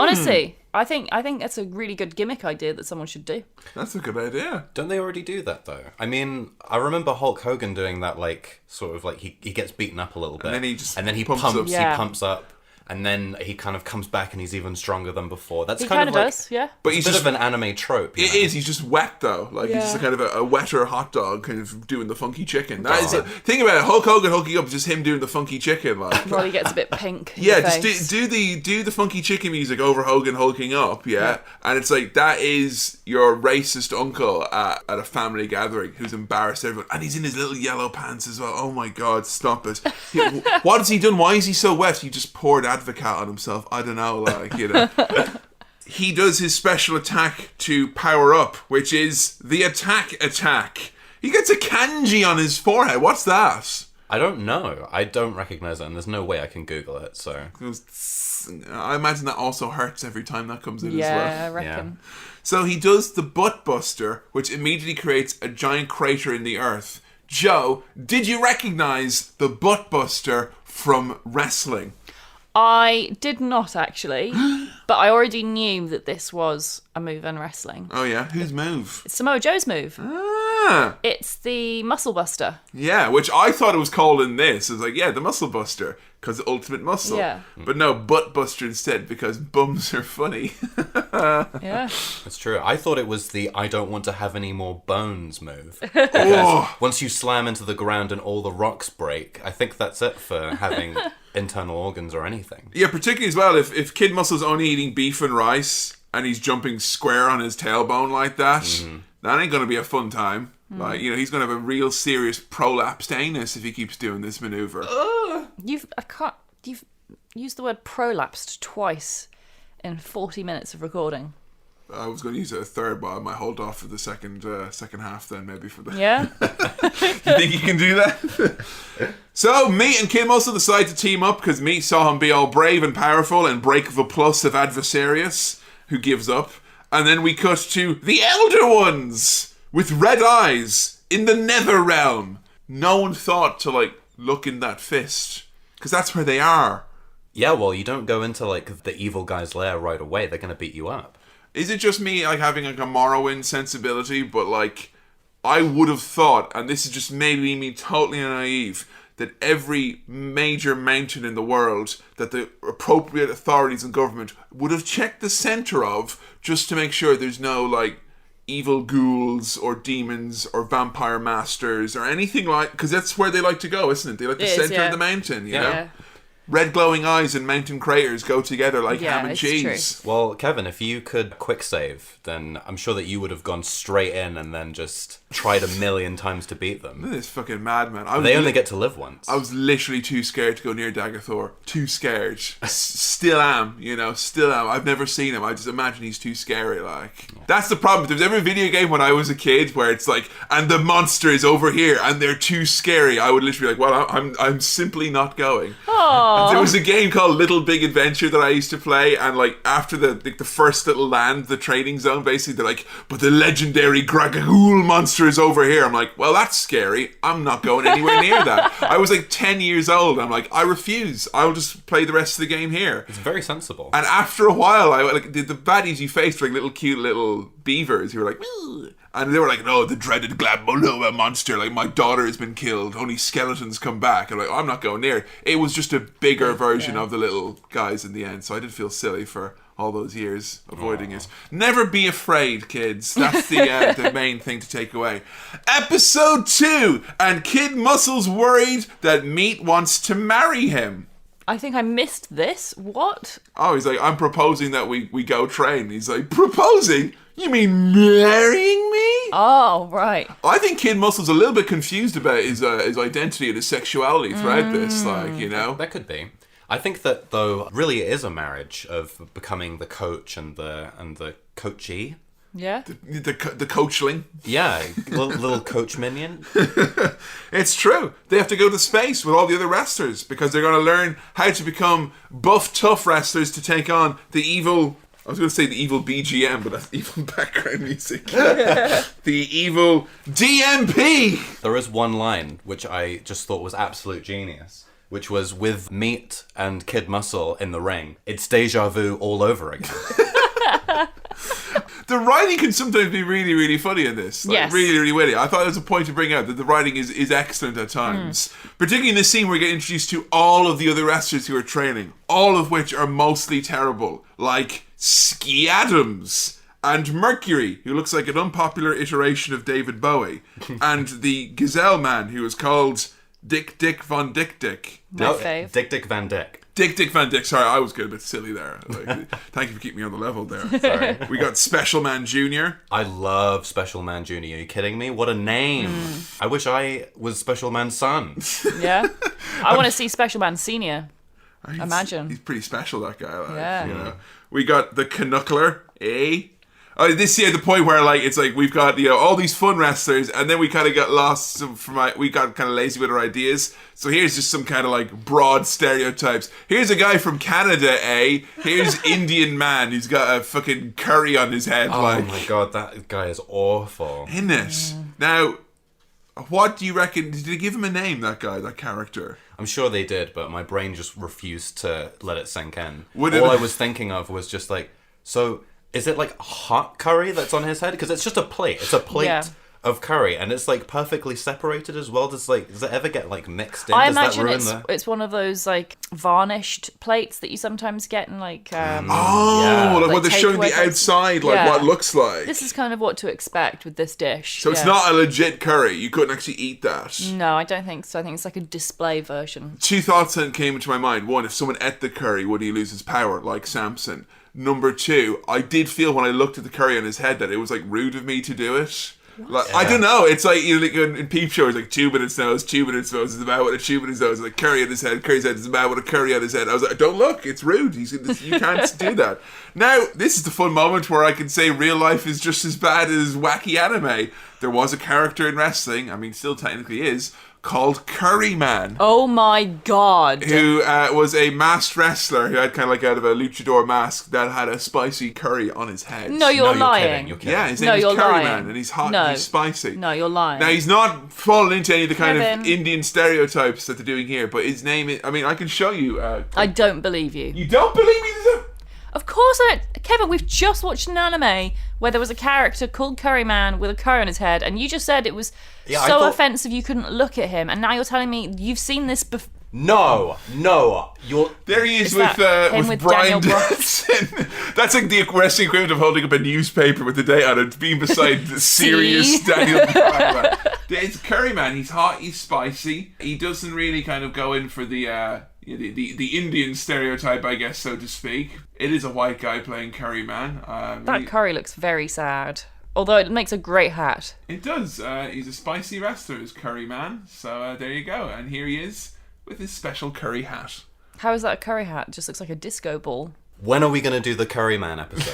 Honestly, I think that's a really good gimmick idea that someone should do. That's a good idea. Don't they already do that though? I mean, I remember Hulk Hogan doing that, like sort of like he gets beaten up a little bit, and then he pumps up. up. Yeah. He pumps up. And then he kind of comes back and he's even stronger than before. That's He kind of like, does, yeah. But it's he's a bit just of an anime trope. It is. He's just wet though. Like he's just Yeah. kind of a wetter hot dog, kind of doing the funky chicken. That is. Think about it. Hulk Hogan hulking up, just him doing the funky chicken. Like While he gets a bit pink. in yeah, the just face. do the funky chicken music over Hogan hulking up. Yeah, and it's like that is your racist uncle at a family gathering who's embarrassed everyone, and he's in his little yellow pants as well. Oh my God, stop it! What has he done? Why is he so wet? He just poured Advocat on himself. I don't know. Like, you know. He does his special attack to power up, which is the attack. He gets a kanji on his forehead. What's that? I don't know. I don't recognize it, and there's no way I can Google it. So It goes, I imagine that also hurts every time that comes in as well. Yeah, I reckon. So he does the butt buster, which immediately creates a giant crater in the earth. Joe, did you recognize the butt buster from wrestling? I did not actually, but I already knew that this was a move in wrestling. Oh yeah, whose move? It's Samoa Joe's move. Ah, It's the Muscle Buster. yeah, which I thought it was called in this. It was like, yeah, the muscle buster, because ultimate muscle. Yeah. But no, butt buster instead, because bums are funny. Yeah. it's true. I thought it was the I don't want to have any more bones move. Oh. Once you slam into the ground and all the rocks break, I think that's it for having internal organs or anything. Yeah, particularly as well, if Kid Muscle's only eating beef and rice, and he's jumping square on his tailbone like that, that ain't gonna be a fun time. Like, you know, he's gonna have a real serious prolapsed anus if he keeps doing this maneuver. You've used the word prolapsed twice in 40 minutes of recording. I was going to use it a third, but I might hold off for the second half then, maybe for the... Yeah? You think you can do that? So, Meat and Kid Muscle decide to team up because Meat saw him be all brave and powerful and break the plus of Adversarius, who gives up. And then we cut to the Elder Ones with red eyes in the Nether Realm. No one thought to, like, look in that fist because that's where they are. Yeah, well, you don't go into like the evil guy's lair right away. They're going to beat you up. Is it just me, like, having, like, a Morrowind sensibility? But, like, I would have thought, and this is just maybe me totally naive, that every major mountain in the world that the appropriate authorities and government would have checked the center of just to make sure there's no, like, evil ghouls or demons or vampire masters or anything like... Because that's where they like to go, isn't it? They like the It is, center yeah. of the mountain, you know? Yeah. Red glowing eyes and mountain craters go together like Yeah, ham and it's cheese. Well, Kevin, if you could quick save, then I'm sure that you would have gone straight in and then just tried 1,000,000 times to beat them. This fucking madman. They only get to live once. I was literally too scared to go near Daggerthor. Too scared. Still am, you know, still am. I've never seen him. I just imagine he's too scary, like. That's the problem. There was every video game when I was a kid where it's like, and the monster is over here and they're too scary. I would literally be like, well, I'm simply not going. There was a game called Little Big Adventure that I used to play, and like after the first little land, the training zone, basically they're like, but the legendary Gragahool monster is over here. I'm like, well, that's scary. I'm not going anywhere near that. I was like 10 years old. I'm like, I refuse. I'll just play the rest of the game here. It's very sensible. And after a while, I like the baddies you faced were like little cute little beavers who were like, "Woo." And they were like, no, the dreaded Glaboloa monster, like my daughter has been killed, only skeletons come back. I'm like, I'm not going near it. It was just a bigger version of the little guys in the end, so I did feel silly for all those years avoiding it. Never be afraid, kids. That's the main thing to take away. Episode 2, and Kid Muscle's worried that Meat wants to marry him. I think I missed this. What? Oh, he's like, I'm proposing that we go train. He's like, proposing? You mean marrying me? Oh, right. I think Kid Muscle's a little bit confused about his identity and his sexuality throughout this, like, you know? That could be. I think that, though, really it is a marriage of becoming the coach and the coachee. Yeah. The coachling. Yeah, little coach minion. It's true. They have to go to space with all the other wrestlers because they're going to learn how to become buff, tough wrestlers to take on the evil... I was going to say the evil BGM, but that's evil background music. The evil DMP! There is one line which I just thought was absolute genius. which was with Meat and Kid Muscle in the ring. It's deja vu all over again. The writing can sometimes be really, really funny in this. Like, Yes. Really, really witty. I thought it was a point to bring out that the writing is excellent at times. Particularly in this scene where we get introduced to all of the other wrestlers who are training, all of which are mostly terrible. Like Ski Adams and Mercury, who looks like an unpopular iteration of David Bowie, and the Gazelle Man, who is called Dick Von Dick. My fave. Dick Van Dyke. Dick Van Dyke. Sorry, I was getting a bit silly there. Like, thank you for keeping me on the level there. Sorry. We got Special Man Jr. I love Special Man Jr. Are you kidding me? What a name. I wish I was Special Man's son. Yeah. I want to see Special Man Senior. Imagine. He's pretty special, that guy. Like, Yeah. You know. We got the Canuckler, eh? Oh, this is the point where like it's like we've got all these fun wrestlers, and then we kind of got lost we got kind of lazy with our ideas. So here's just some kind of like broad stereotypes. Here's a guy from Canada, eh? Here's Indian man who's got a fucking curry on his head. Oh like, my god, that guy is awful. isn't it? Now, what do you reckon? Did they give him a name? That guy, that character. I'm sure they did, but my brain just refused to let it sink in. Would it- All I was thinking of was just like, so is it like hot curry that's on his head? Because it's just a plate. It's a plate Yeah. of curry, and it's like perfectly separated as well. Does it ever get like mixed in? I Does that imagine ruin it's one of those like varnished plates that you sometimes get in like. Oh, Yeah. like Like when they're showing the takeaway plates. outside, like Yeah. what it looks like. This is kind of what to expect with this dish. So it's yeah. not a legit curry. You couldn't actually eat that. No, I don't think so. I think it's like a display version. Two thoughts then came into my mind. One, if someone ate the curry, would he lose his power like Samson? Number two, I did feel when I looked at the curry on his head that it was like rude of me to do it. Like, I don't know. It's like like in Peep Show, it's like tube in its nose is a man with a tube in his nose, like curry on his head. Curry's head is a man with a curry on his head. I was like, don't look, it's rude. You can't do that. Now, this is the fun moment where I can say real life is just as bad as wacky anime. There was a character in wrestling, I mean, still technically is, called Curry Man. Oh my god. Who was a masked wrestler who had kind of like out of a luchador mask that had a spicy curry on his head. No, you're No, you're lying. kidding, you're kidding. Yeah, his No, name is you're Curry lying. Man, and he's hot No. and he's spicy. No, you're lying. Now, he's not falling into any of the kind of Kevin. Indian stereotypes that they're doing here, but his name is, I mean, I can show you. I don't believe you. You don't believe me? Of course I don't. Kevin, we've just watched an anime where there was a character called Curry Man with a curry on his head, and you just said it was Yeah, I so thought- offensive you couldn't look at him, and now you're telling me you've seen this before. No, you're. There he is, Is that him with with Brian Daniel Dennison. That's like the wrestling equivalent of holding up a newspaper with the date on it, being beside the serious See? Daniel Bryan. It's Curry Man. He's hot, he's spicy. He doesn't really kind of go in for the Indian stereotype, I guess, so to speak. It is a white guy playing Curry Man. That curry looks very sad. Although it makes a great hat. It does. He's a spicy wrestler, is Curry Man. So there you go. And here he is with his special curry hat. How is that a curry hat? It just looks like a disco ball. When are we going to do the Curry Man episode?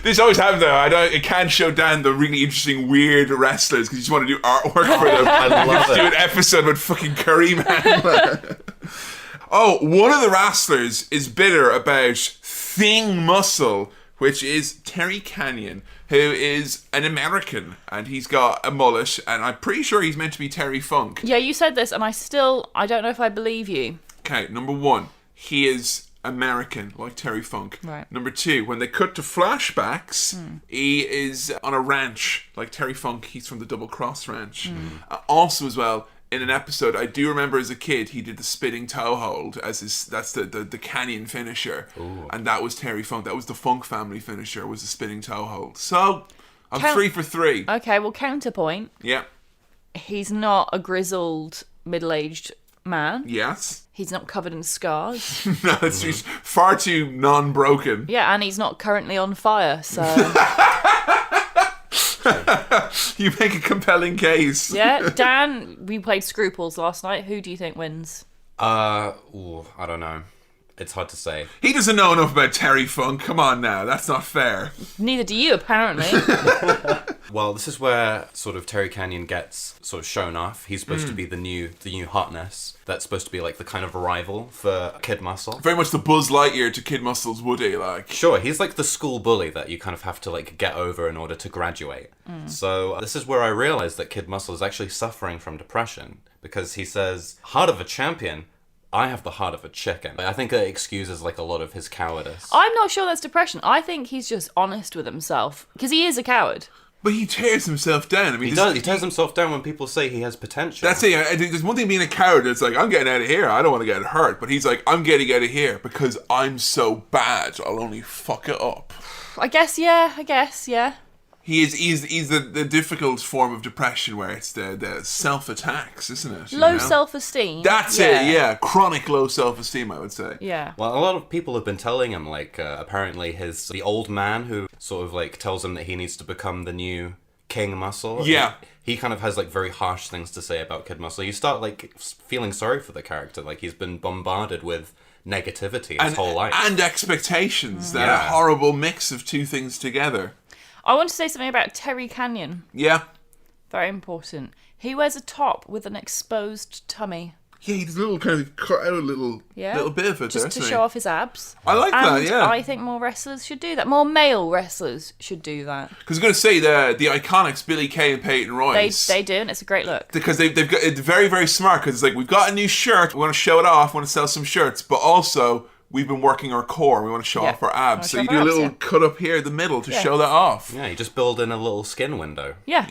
This always happens though. I can't show Dan the really interesting, weird wrestlers because you just want to do artwork for them. I love Do an it. episode with fucking Curry Man. Oh, one of the wrestlers is bitter about Thing Muscle, which is Terry Canyon, who is an American, and he's got a mullet, and I'm pretty sure he's meant to be Terry Funk. Yeah, you said this, and I don't know if I believe you. Okay, number one, he is American, like Terry Funk. Right. Number two, when they cut to flashbacks, he is on a ranch, like Terry Funk. He's from the Double Cross Ranch. Also, as well, in an episode, I do remember as a kid, he did the spinning toe hold as that's the canyon finisher. Ooh. And that was Terry Funk. That was the Funk family finisher, was the spinning toe hold. So, I'm Count- 3 for 3. Okay, well, counterpoint. Yeah. He's not a grizzled, middle-aged man. Yes. He's not covered in scars. No, it's just far too non-broken. Yeah, and he's not currently on fire, so... You make a compelling case. Yeah, Dan, we played Scruples last night. Who do you think wins? I don't know. It's hard to say. He doesn't know enough about Terry Funk. Come on now, that's not fair. Neither do you, apparently. Well, this is where sort of Terry Canyon gets sort of shown off. He's supposed to be the new hotness. That's supposed to be like the kind of rival for Kid Muscle. Very much the Buzz Lightyear to Kid Muscle's Woody, like. Sure, he's like the school bully that you kind of have to like get over in order to graduate. So this is where I realized that Kid Muscle is actually suffering from depression because he says, "Heart of a champion? I have the heart of a chicken. I think it excuses like a lot of his cowardice. I'm not sure that's depression. I think he's just honest with himself because he is a coward. But he tears himself down. I mean, He tears himself down when people say he has potential. That's it. I think there's one thing being a coward. It's like, I'm getting out of here. I don't want to get hurt. But he's like, I'm getting out of here because I'm so bad. I'll only fuck it up. I guess, yeah. He's the difficult form of depression where it's the self-attacks, isn't it? Low self-esteem. That's it, yeah. Chronic low self-esteem, I would say. Yeah. Well, a lot of people have been telling him, like, apparently the old man who sort of, like, tells him that he needs to become the new King Muscle. Yeah. He kind of has, like, very harsh things to say about Kid Muscle. You start, like, feeling sorry for the character. Like, he's been bombarded with negativity his whole life. And expectations. That horrible mix of two things together. I want to say something about Terry Canyon. Yeah. Very important. He wears a top with an exposed tummy. Yeah, he's a little kind of cut out a little bit of it. Just to show off his abs. I like that, yeah. I think more wrestlers should do that. More male wrestlers should do that. Because I'm going to say the Iconics, Billy Kay and Peyton Royce. They do, and it's a great look. Because they've got it's very, very smart. Because it's like, we've got a new shirt, we want to show it off, we want to sell some shirts, but also we've been working our core, we want to show off our abs. So you do a little cut up here in the middle to show that off. Yeah, you just build in a little skin window. Yeah.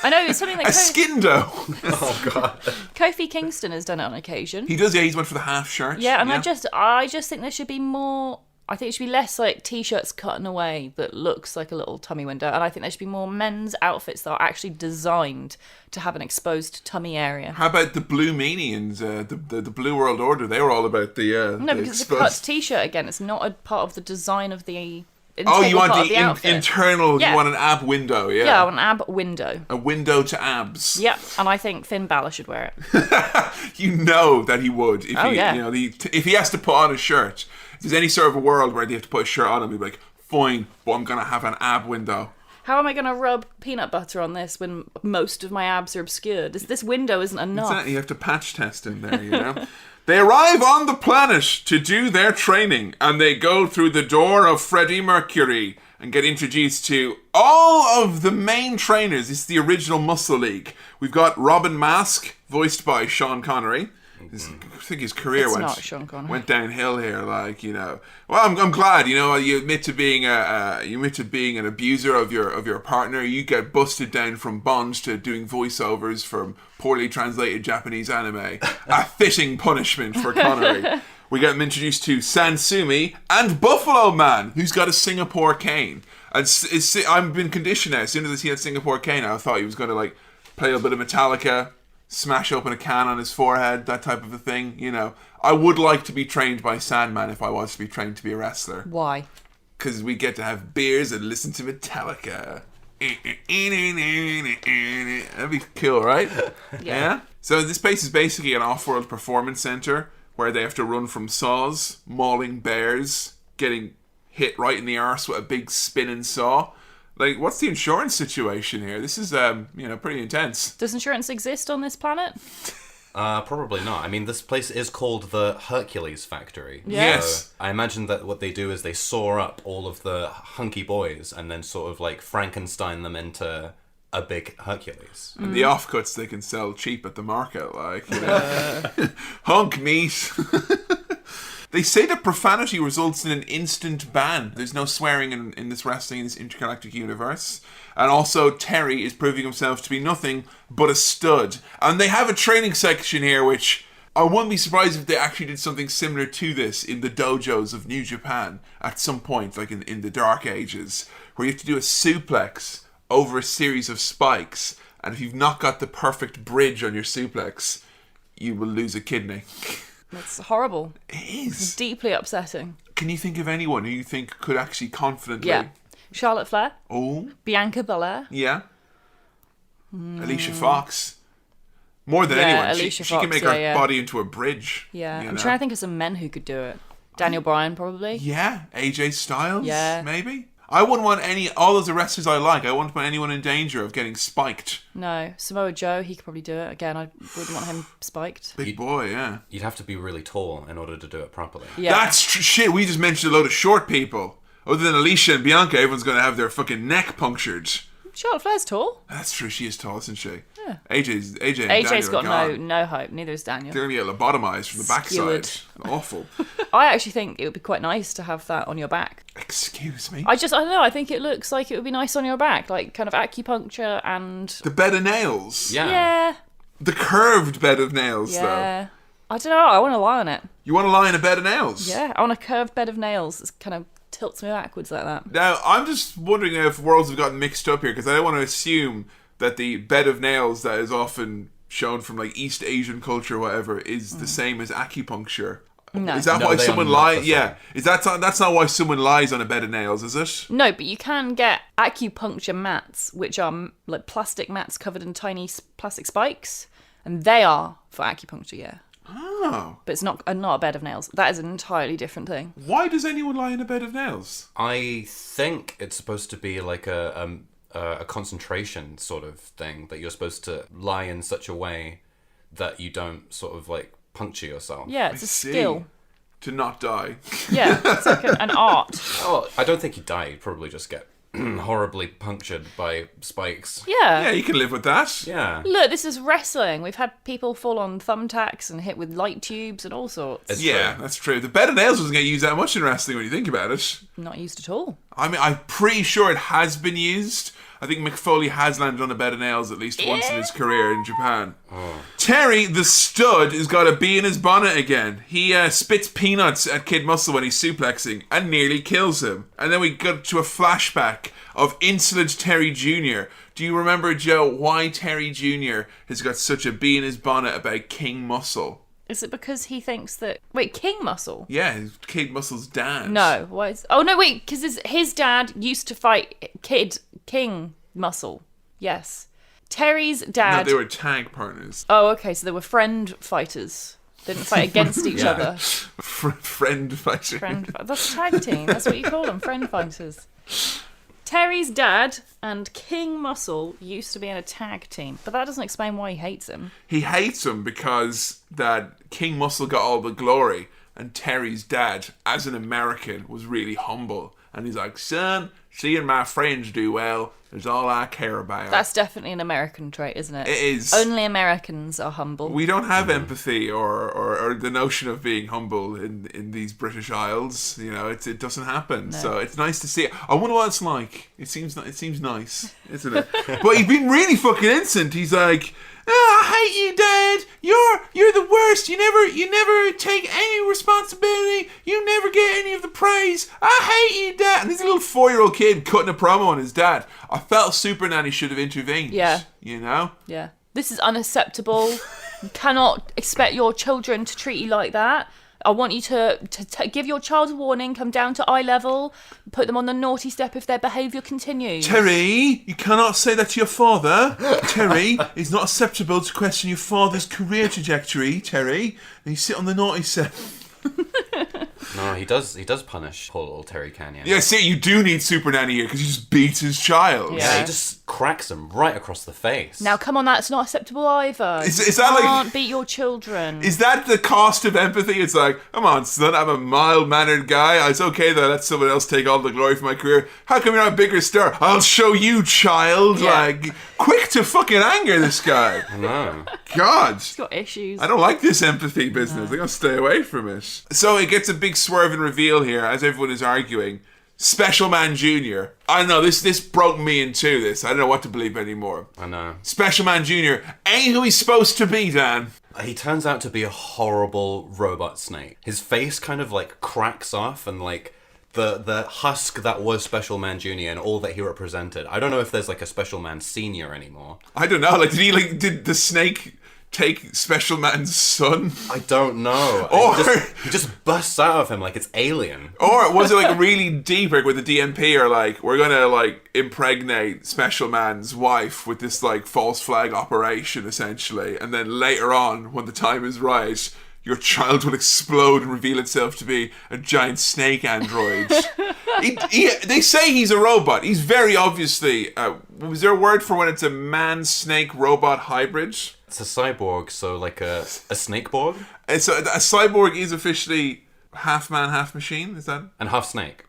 I know, it's something like... A skindo! Oh, God. Kofi Kingston has done it on occasion. He does, yeah, he's went for the half shirt. Yeah, and I just think there should be more... I think it should be less like t-shirts cutting away that looks like a little tummy window, and I think there should be more men's outfits that are actually designed to have an exposed tummy area. How about the Blue Meanians, the Blue World Order? They were all about the no, because it's a cut t-shirt again. It's not a part of the design of the. Oh, you want the internal? Yeah. You want an ab window? Yeah. Yeah, I want an ab window. A window to abs. Yep, and I think Finn Balor should wear it. You know that he would if if he has to put on a shirt. If there's any sort of a world where they have to put a shirt on him, he'd be like, fine, but I'm gonna have an ab window. How am I gonna rub peanut butter on this when most of my abs are obscured? This window isn't enough. Exactly, you have to patch test in there, you know. They arrive on the planet to do their training, and they go through the door of Freddie Mercury and get introduced to all of the main trainers. It's the original Muscle League. We've got Robin Mask, voiced by Sean Connery. I think his career went downhill here, like, you know. Well, I'm glad, you know. You admit to being an abuser of your partner. You get busted down from Bond to doing voiceovers from poorly translated Japanese anime. A fitting punishment for Connery. We get him introduced to Sansumi and Buffalo Man, who's got a Singapore cane. And I've been conditioned now. As soon as I see that Singapore cane, I thought he was going to like play a bit of Metallica, smash open a can on his forehead, that type of a thing, you know. I would like to be trained by Sandman if I was to be trained to be a wrestler. Why? Because we get to have beers and listen to Metallica. That'd be cool, right? Yeah. So this place is basically an off-world performance center where they have to run from saws, mauling bears, getting hit right in the arse with a big spinning saw. Like, what's the insurance situation here? This is, pretty intense. Does insurance exist on this planet? Probably not. I mean, this place is called the Hercules Factory. Yeah. Yes. So I imagine that what they do is they saw up all of the hunky boys and then sort of like Frankenstein them into a big Hercules. And the offcuts they can sell cheap at the market, like, you know. Hunk meat. They say that profanity results in an instant ban. There's no swearing in this wrestling, in this intergalactic universe. And also, Terry is proving himself to be nothing but a stud. And they have a training section here, which I wouldn't be surprised if they actually did something similar to this in the dojos of New Japan at some point, like in the Dark Ages, where you have to do a suplex over a series of spikes. And if you've not got the perfect bridge on your suplex, you will lose a kidney. That's horrible. It is. It's deeply upsetting. Can you think of anyone who you think could actually confidently... Yeah. Charlotte Flair. Oh. Bianca Belair. Yeah. Alicia Fox. More than anyone. Alicia She can Fox, make her body into a bridge. Yeah. You I'm know? trying to think of some men who could do it. Daniel Bryan, probably. Yeah. AJ Styles? Yeah. Maybe? I wouldn't want all those wrestlers I like. I wouldn't put anyone in danger of getting spiked. No. Samoa Joe, he could probably do it. Again, I wouldn't want him spiked. Big boy, yeah. You'd have to be really tall in order to do it properly. Yeah. That's shit. We just mentioned a load of short people. Other than Alicia and Bianca, everyone's going to have their fucking neck punctured. Charlotte Flair's tall. That's true. She is tall, isn't she? Yeah. AJ and AJ's Daniel got are gone. no hope. Neither is Daniel. They're going to get lobotomized from the Skewered. backside. Awful. I actually think it would be quite nice to have that on your back. Excuse me? I don't know. I think it looks like it would be nice on your back, like kind of acupuncture and The bed of nails. Yeah. yeah. The curved bed of nails, though. Yeah. I don't know. I want to lie on it. You want to lie in a bed of nails? Yeah. I want a curved bed of nails. It kind of tilts me backwards like that. Now, I'm just wondering if worlds have gotten mixed up here, because I don't want to assume that the bed of nails that is often shown from like East Asian culture or whatever is the same as acupuncture. No. Is that No, why they are someone not lies? the same. Yeah. That's not why someone lies on a bed of nails, is it? No, but you can get acupuncture mats, which are like plastic mats covered in tiny plastic spikes, and they are for acupuncture. Yeah. Oh. But it's not a bed of nails. That is an entirely different thing. Why does anyone lie in a bed of nails? I think it's supposed to be like a concentration sort of thing, that you're supposed to lie in such a way that you don't sort of like puncture yourself. Yeah, it's a See. skill. To not die. Yeah, it's like an art. Oh, I don't think he'd die. He'd probably just get horribly punctured by spikes. Yeah. Yeah, you can live with that. Yeah. Look, this is wrestling. We've had people fall on thumbtacks and hit with light tubes and all sorts. It's Yeah, true. that's true. The bed of nails doesn't get used that much in wrestling when you think about it. Not used at all. I mean, I'm pretty sure it has been used. I think Mick Foley has landed on a bed of nails at least once in his career in Japan. Terry, the stud, has got a bee in his bonnet again. He spits peanuts at Kid Muscle when he's suplexing and nearly kills him. And then we go to a flashback of insolent Terry Jr. Do you remember, Joe, why Terry Jr. has got such a bee in his bonnet about King Muscle? Is it because he thinks that... Wait, King Muscle? Yeah, Kid Muscle's dad. No. Why is... Oh, no, wait, because his dad used to fight King Muscle. Yes. Terry's No, dad... they were tag partners. Oh, okay, so they were friend fighters. They didn't fight against each Yeah. other. Friend fighter. That's tag team. That's what you call them, friend fighters. Terry's dad and King Muscle used to be in a tag team, but that doesn't explain why he hates him. He hates him because that King Muscle got all the glory, and Terry's dad, as an American, was really humble. And he's like, son, seeing my friends do well is all I care about. That's definitely an American trait, isn't it? It is. Only Americans are humble. We don't have empathy or the notion of being humble in these British Isles. You know, it doesn't happen. No. So it's nice to see it. I wonder what it's like. It seems nice, isn't it? But he's been really fucking instant. He's like, oh, I hate you, Dad. You're the worst. You never take any responsibility. You never get any of the praise. I hate you, Dad. And he's a little 4-year-old kid cutting a promo on his dad. I felt Super Nanny should have intervened. Yeah. You know? Yeah. This is unacceptable. You cannot expect your children to treat you like that. I want you to give your child a warning, come down to eye level, put them on the naughty step if their behaviour continues. Terry, you cannot say that to your father. Terry, it's not acceptable to question your father's career trajectory, Terry. And you sit on the naughty step. No, he does punish poor little Terry Canyon. Yeah, see, you do need Super Nanny here because he just beats his child. Yeah. Yeah, he just cracks him right across the face. Now, come on, that's not acceptable either. Is that you like- can't beat your children. Is that the cost of empathy? It's like, come on, son, I'm a mild-mannered guy. It's okay that I let someone else take all the glory for my career. How come you're not a bigger star? I'll show you, child. Yeah. Like, quick to fucking anger this guy. No. God. He's got issues. I don't like this empathy business. I'm going to stay away from it. So it gets a big swerve and reveal here as everyone is arguing. Special Man Jr. I don't know, this broke me in two, this. I don't know what to believe anymore. I know. Special Man Jr. ain't who he's supposed to be, Dan. He turns out to be a horrible robot snake. His face kind of like cracks off, and like the husk that was Special Man Jr. and all that he represented. I don't know if there's like a Special Man Senior anymore. I don't know, like, did the snake take Special Man's son? I don't know. Or- he just busts out of him like it's Alien. Or was it like really deep, like with the DMP are like, we're gonna like impregnate Special Man's wife with this like false flag operation essentially, and then later on, when the time is right, your child will explode and reveal itself to be a giant snake android. They say he's a robot. He's very obviously, was there a word for when it's a man-snake robot hybrid? It's a cyborg, so like a snakeborg And so a cyborg is officially half man, half machine, is that? and half snake.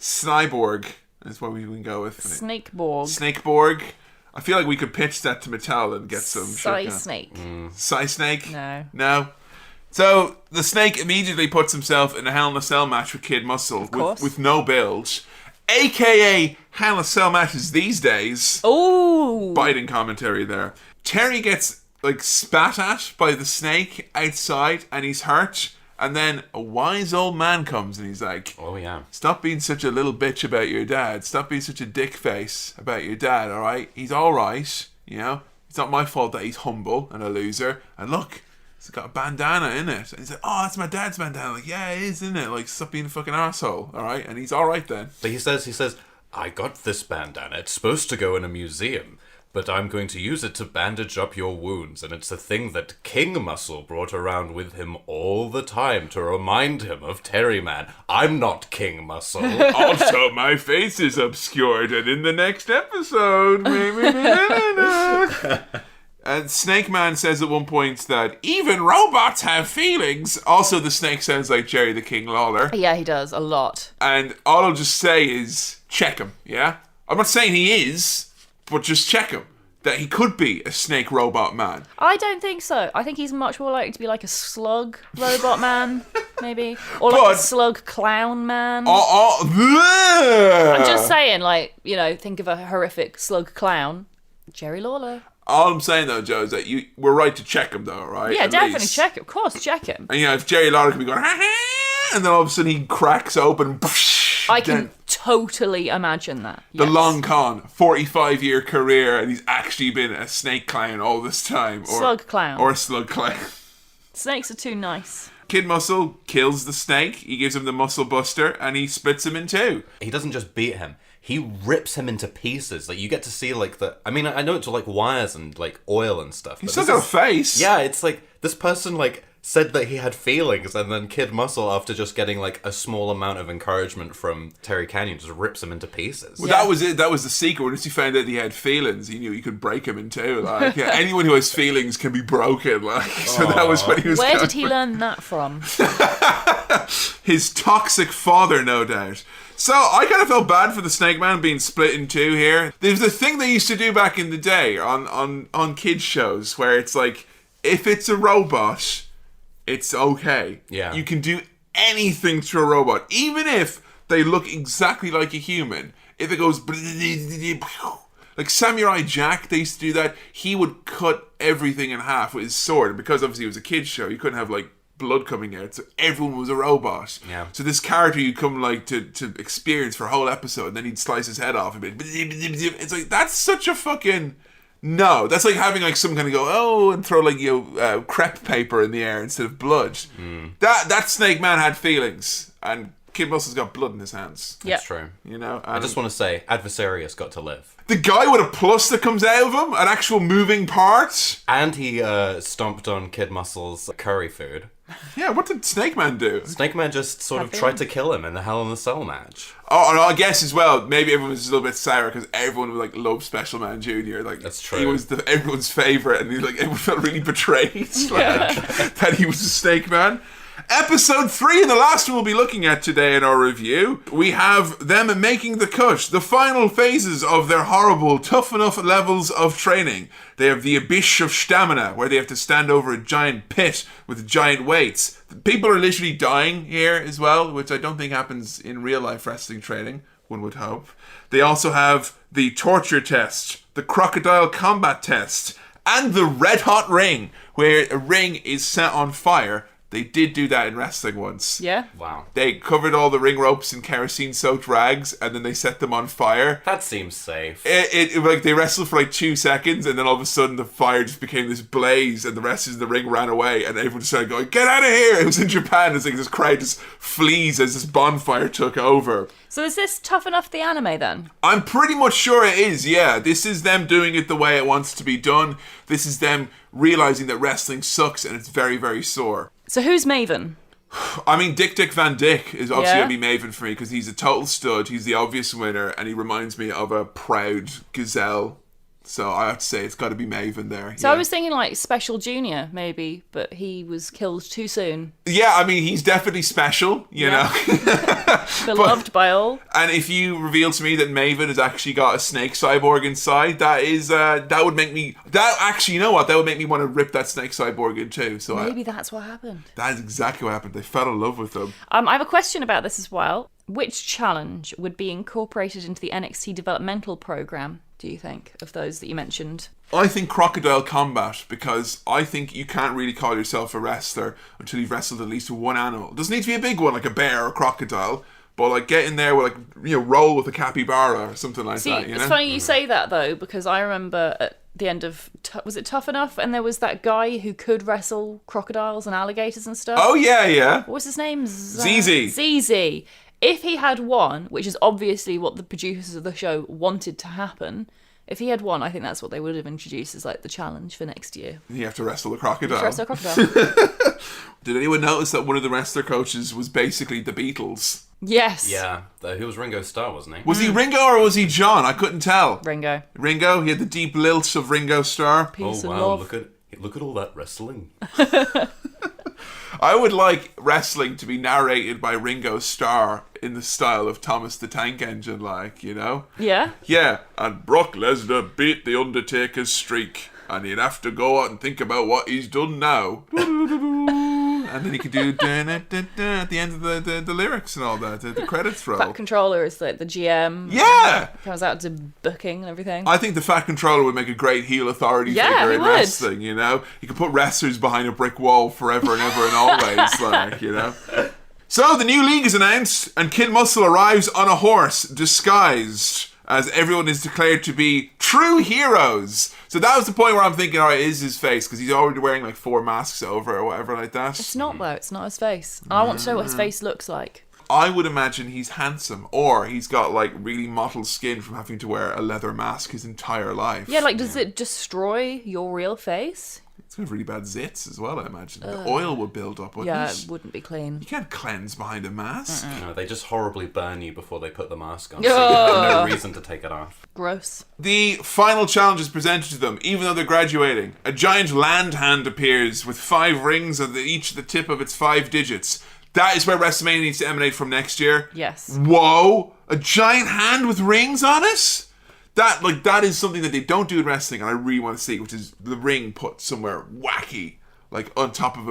Snyborg. is what we can go with. Snakeborg. Snakeborg. I feel like we could pitch that to Mattel and get some shit. Snake. Snake? No. So the Snake immediately puts himself in a Hell in a Cell match with Kid Muscle with no build. AKA Hell in a Cell matches these days. Oh! Biting commentary there. Terry gets spat at by the Snake outside and he's hurt. And then a wise old man comes and he's like, oh yeah, stop being such a little bitch about your dad. Stop being such a dick face about your dad, alright? He's alright, you know? It's not my fault that he's humble and a loser. And look, he's got a bandana in it. And he's like, oh, that's my dad's bandana. Like, yeah, it is, isn't it? Stop being a fucking asshole, alright? And he's alright then. But he says, I got this bandana. It's supposed to go in a museum. But I'm going to use it to bandage up your wounds, and it's a thing that King Muscle brought around with him all the time to remind him of Terry Man. I'm not King Muscle. Also, my face is obscured, and in the next episode, maybe. And Snake Man says at one point that even robots have feelings. Also, the Snake sounds like Jerry the King Lawler. Yeah, he does, a lot. And all I'll just say is, check him, yeah? I'm not saying he is, but just check him. That he could be a snake robot man. I don't think so. I think he's much more likely to be like a slug robot man, maybe. Or like a slug clown man. I'm just saying, think of a horrific slug clown. Jerry Lawler. All I'm saying, though, Joe, is that we're right to check him, though, right? Yeah, definitely check him. Of course, check him. And, if Jerry Lawler could be going, and then all of a sudden he cracks open. I can totally imagine that. The long con, 45-year career, and he's actually been a snake clown all this time. Slug clown. Or a slug clown. Snakes are too nice. Kid Muscle kills the snake, he gives him the muscle buster, and he splits him in two. He doesn't just beat him. He rips him into pieces. You get to see, I mean, I know it's wires and, oil and stuff. He's still got a face. Yeah, it's this person, said that he had feelings, and then Kid Muscle, after just getting, a small amount of encouragement from Terry Canyon, just rips him into pieces. Well, that was it. That was the secret. Once he found out he had feelings, he knew he could break him in two. Anyone who has feelings can be broken. So that was what he was. Where did he learn that from? His toxic father, no doubt. So I kind of felt bad for the Snake Man being split in two here. There's the thing they used to do back in the day on kids shows where it's if it's a robot, it's okay. Yeah. You can do anything to a robot, even if they look exactly like a human. If it goes like Samurai Jack, they used to do that. He would cut everything in half with his sword, and because obviously it was a kids show, you couldn't have blood coming out, so everyone was a robot. Yeah. So this character you'd come to experience for a whole episode, and then he'd slice his head off a bit. It's that's such a fucking. No, that's like having some kind of and throw crepe paper in the air instead of blood. That Snake Man had feelings, and Kid Muscle's got blood in his hands. That's true. I just want to say, Adversarius got to live. The guy with a plus that comes out of him, an actual moving part. And he stomped on Kid Muscle's curry food. Yeah, what did Snake Man do? Snake Man just sort of tried to kill him in the Hell in a Cell match. Oh, and I guess as well, maybe everyone was a little bit sour because everyone would loved Special Man Jr. That's true. He was everyone's favourite, and everyone felt really betrayed that he was a Snake Man. Episode 3, and the last one we'll be looking at today in our review, we have them making the cut, the final phases of their horrible, tough enough levels of training. They have the Abyss of Stamina, where they have to stand over a giant pit with giant weights. People are literally dying here as well, which I don't think happens in real life wrestling training, one would hope. They also have the torture test, the crocodile combat test, and the red hot ring, where a ring is set on fire. They did do that in wrestling once. Yeah. Wow. They covered all the ring ropes in kerosene-soaked rags, and then they set them on fire. That seems safe. It they wrestled for 2 seconds, and then all of a sudden the fire just became this blaze, and the wrestlers in the ring ran away, and everyone just started going, "Get out of here!" It was in Japan. It's this crowd just flees as this bonfire took over. So is this Tough Enough the anime then? I'm pretty much sure it is, yeah. This is them doing it the way it wants to be done. This is them realizing that wrestling sucks, and it's very, very sore. So who's Maven? I mean, Dick Van Dyke is obviously going to be Maven for me because he's a total stud. He's the obvious winner, and he reminds me of a proud gazelle So I have to say it's got to be Maven there. So I was thinking like Special Junior, maybe, but he was killed too soon. Yeah, I mean, he's definitely special, you know. Beloved by all. And if you reveal to me that Maven has actually got a snake cyborg inside, that would make me... you know what? That would make me want to rip that snake cyborg in too. So Maybe that's what happened. That is exactly what happened. They fell in love with him. I have a question about this as well. Which challenge would be incorporated into the NXT developmental program, do you think, of those that you mentioned? I think Crocodile Combat, because I think you can't really call yourself a wrestler until you've wrestled at least one animal. It doesn't need to be a big one, like a bear or a crocodile, but like get in there with roll with a capybara or something like that, It's funny you say that, though, because I remember at the end of, was it Tough Enough? And there was that guy who could wrestle crocodiles and alligators and stuff. Oh, yeah. What was his name? ZZ. ZZ. If he had won, which is obviously what the producers of the show wanted to happen, if he had won, I think that's what they would have introduced as like the challenge for next year. You have to wrestle the crocodile. Did anyone notice that one of the wrestler coaches was basically the Beatles? Yes. Yeah, he was Ringo Starr, wasn't he? Was he Ringo or was he John? I couldn't tell. Ringo. He had the deep lilts of Ringo Starr. Peace and wow, love. look at all that wrestling. I would like wrestling to be narrated by Ringo Starr in the style of Thomas the Tank Engine, Yeah. Yeah, and Brock Lesnar beat The Undertaker's streak, and he'd have to go out and think about what he's done now. And then he could do at the end of the lyrics and all that, the credits roll. Fat Controller is like the GM. Yeah! Comes out to booking and everything. I think the Fat Controller would make a great heel authority figure in wrestling, You could put wrestlers behind a brick wall forever and ever and always, So the new league is announced, and Kid Muscle arrives on a horse, disguised, as everyone is declared to be true heroes. So that was the point where I'm thinking, all right, is his face, because he's already wearing like 4 masks over or whatever like that. It's not, though. It's not his face. And I want to know what his face looks like. I would imagine he's handsome, or he's got like really mottled skin from having to wear a leather mask his entire life. Yeah, like, does it destroy your real face? It's got really bad zits as well, I imagine. The oil would build up, wouldn't Yeah, it? it wouldn't be clean. You can't cleanse behind a mask. No, they just horribly burn you before they put the mask on, so you have no reason to take it off. Gross. The final challenge is presented to them, even though they're graduating. A giant land hand appears with 5 rings on each of the tip of its 5 digits. That is where WrestleMania needs to emanate from next year. Yes. Whoa! A giant hand with rings on it? That is something that they don't do in wrestling, and I really want to see, which is the ring put somewhere wacky, like on top of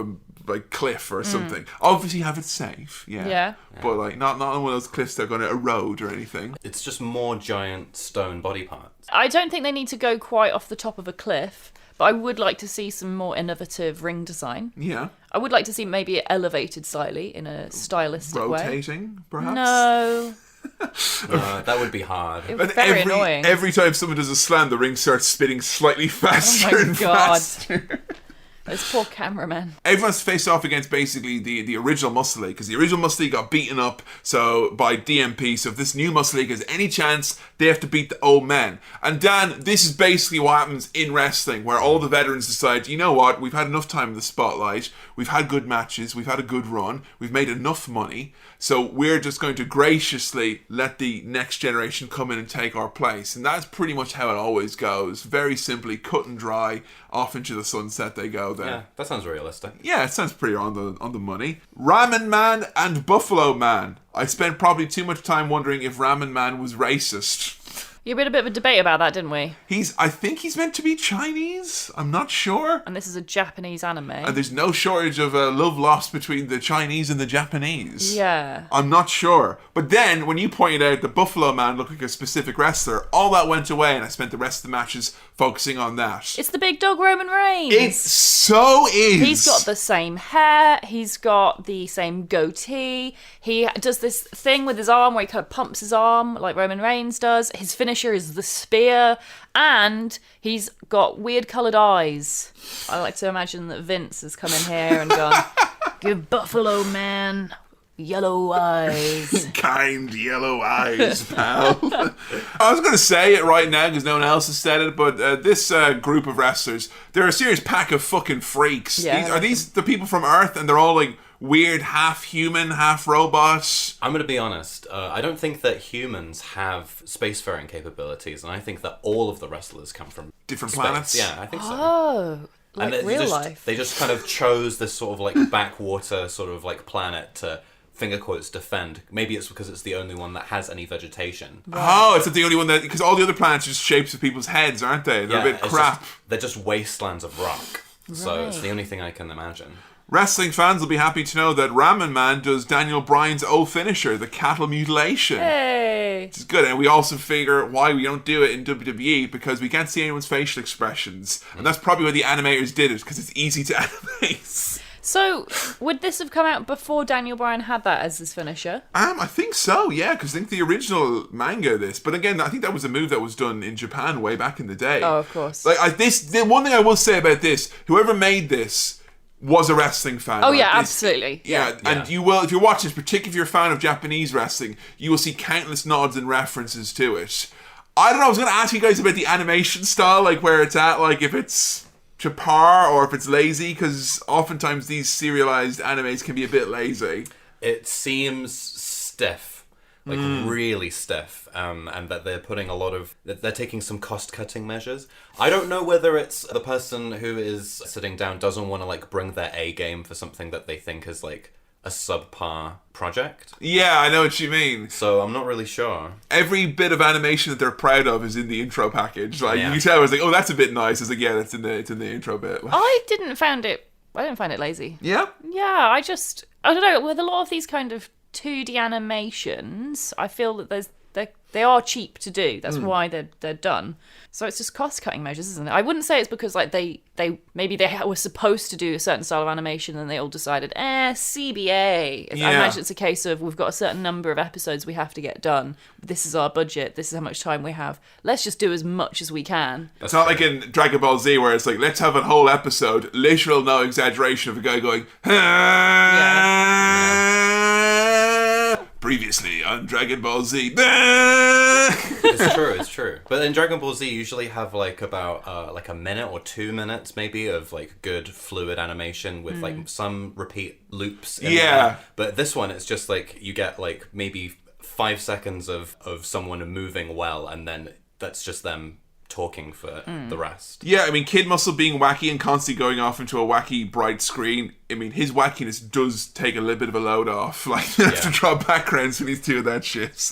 a cliff or something. Obviously have it safe, yeah. But like not on one of those cliffs that are going to erode or anything. It's just more giant stone body parts. I don't think they need to go quite off the top of a cliff, but I would like to see some more innovative ring design. Yeah. I would like to see maybe it elevated slightly in a stylistic way. Rotating, perhaps? No. That would be hard. It was very annoying. Every time someone does a slam, the ring starts spinning slightly faster and faster. Those poor cameramen. Everyone's faced off against basically the original Muscle League, because the original Muscle League got beaten up by DMP, so if this new Muscle League has any chance, they have to beat the old men. And Dan, this is basically what happens in wrestling, where all the veterans decide, you know what, we've had enough time in the spotlight, we've had good matches, we've had a good run, we've made enough money, so we're just going to graciously let the next generation come in and take our place. And that's pretty much how it always goes. Very simply, cut and dry, off into the sunset they go there. Yeah, that sounds realistic. Yeah, it sounds pretty on the money. Ramen Man and Buffalo Man. I spent probably too much time wondering if Ramen Man was racist. Yeah, we had a bit of a debate about that, didn't we? I think he's meant to be Chinese. I'm not sure. And this is a Japanese anime. And there's no shortage of love lost between the Chinese and the Japanese. Yeah. I'm not sure. But then, when you pointed out the Buffalo Man looked like a specific wrestler, all that went away, and I spent the rest of the matches focusing on that. It's the big dog Roman Reigns. It so is. He's got the same hair. He's got the same goatee. He does this thing with his arm where he kind of pumps his arm like Roman Reigns does. His finisher is the spear, and he's got weird coloured eyes. I like to imagine that Vince has come in here and gone, "Give Buffalo Man yellow eyes." Kind yellow eyes, pal. I was going to say it right now because no one else has said it, but this group of wrestlers, they're a serious pack of fucking freaks. Yeah. Are these the people from Earth, and they're all like weird half-human, half-robot. I'm going to be honest. I don't think that humans have spacefaring capabilities, and I think that all of the wrestlers come from Different space. planets? Yeah, I think so. Oh, like real life. They just kind of chose this sort of like backwater sort of like planet to, finger quotes, defend. Maybe it's because it's the only one that has any vegetation. Oh, it's not the only one that... Because all the other planets are just shapes of people's heads, aren't they? They're a bit crap. They're just wastelands of rock. So it's Right. the only thing I can imagine. Wrestling fans will be happy to know that Ramen Man does Daniel Bryan's O finisher, the cattle mutilation. Hey. It's good, and we also figure why we don't do it in WWE, because we can't see anyone's facial expressions. And that's probably why the animators did it, because it's easy to animate. So, would this have come out before Daniel Bryan had that as his finisher? I think so, yeah, because I think the original manga of this, but again, I think that was a move that was done in Japan way back in the day. Oh, of course. Like the one thing I will say about this, whoever made this was a wrestling fan. Oh, Like, yeah, this- absolutely. Yeah, and you will, if you're watching this, particularly if you're a fan of Japanese wrestling, you will see countless nods and references to it. I don't know, I was going to ask you guys about the animation style, like where it's at, like if it's to par or if it's lazy, because oftentimes these serialized animes can be a bit lazy. It seems stiff. Like really stiff, and that they're putting a lot of... They're taking some cost-cutting measures. I don't know whether it's the person who is sitting down doesn't want to like bring their A game for something that they think is like a subpar project. Yeah, I know what you mean. So I'm not really sure. Every bit of animation that they're proud of is in the intro package. Like Yeah. you tell, it's like, oh, that's a bit nice. It's like, yeah, it's in the intro bit. I didn't find it lazy. Yeah. Yeah, I don't know, with a lot of these kind of 2D animations, I feel that they are cheap to do. That's why they're done. So it's just cost-cutting measures, isn't it? I wouldn't say it's because like they maybe they were supposed to do a certain style of animation and they all decided, CBA. Yeah. I imagine it's a case of we've got a certain number of episodes we have to get done. This is our budget. This is how much time we have. Let's just do as much as we can. It's not like in Dragon Ball Z where it's like, let's have a whole episode, literal, no exaggeration, of a guy going, previously on Dragon Ball Z. It's true. But in Dragon Ball Z, you usually have like about like a minute or 2 minutes maybe of like good fluid animation with like some repeat loops. In there. But this one, it's just like you get like maybe 5 seconds of someone moving well, and then that's just them talking for the rest. Yeah, I mean, Kid Muscle being wacky and constantly going off into a wacky bright screen, I mean, his wackiness does take a little bit of a load off. Like, you have to draw backgrounds when he's doing that shit.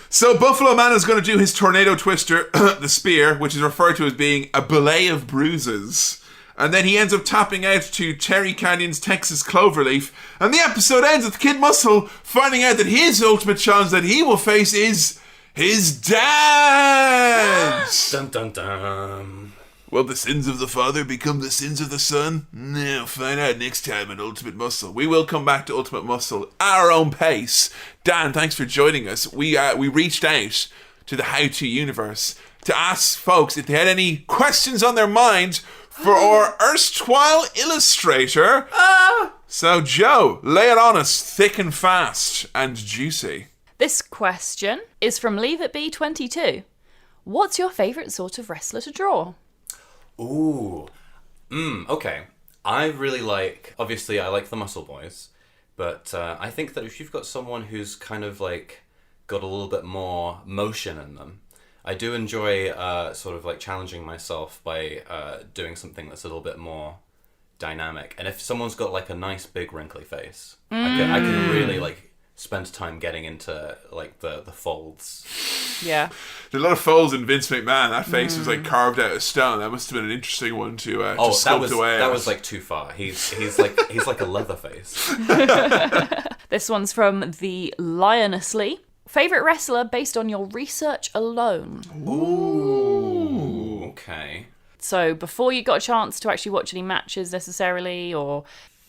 So Buffalo Man is going to do his tornado twister, the spear, which is referred to as being a belay of bruises. And then he ends up tapping out to Terry Canyon's Texas Cloverleaf. And the episode ends with Kid Muscle finding out that his ultimate challenge that he will face is his dad! Dun dun dun. Will the sins of the father become the sins of the son? No, find out next time on Ultimate Muscle. We will come back to Ultimate Muscle at our own pace. Dan, thanks for joining us. We reached out to the How To universe to ask folks if they had any questions on their mind for our erstwhile illustrator. So, Joe, lay it on us thick and fast and juicy. This question is from Leave It Be 22. What's your favourite sort of wrestler to draw? Ooh. Okay. I really like... Obviously, I like the Muscle Boys. But I think that if you've got someone who's kind of like got a little bit more motion in them, I do enjoy sort of like challenging myself by doing something that's a little bit more dynamic. And if someone's got like a nice big wrinkly face, I can really like spend time getting into like the folds. Yeah. There's a lot of folds in Vince McMahon. That face was like carved out of stone. That must have been an interesting one to sculpt away. That was like too far. He's like a leather face. This one's from the Lionessly. Favourite wrestler based on your research alone? Ooh. Okay. So before you got a chance to actually watch any matches necessarily, or...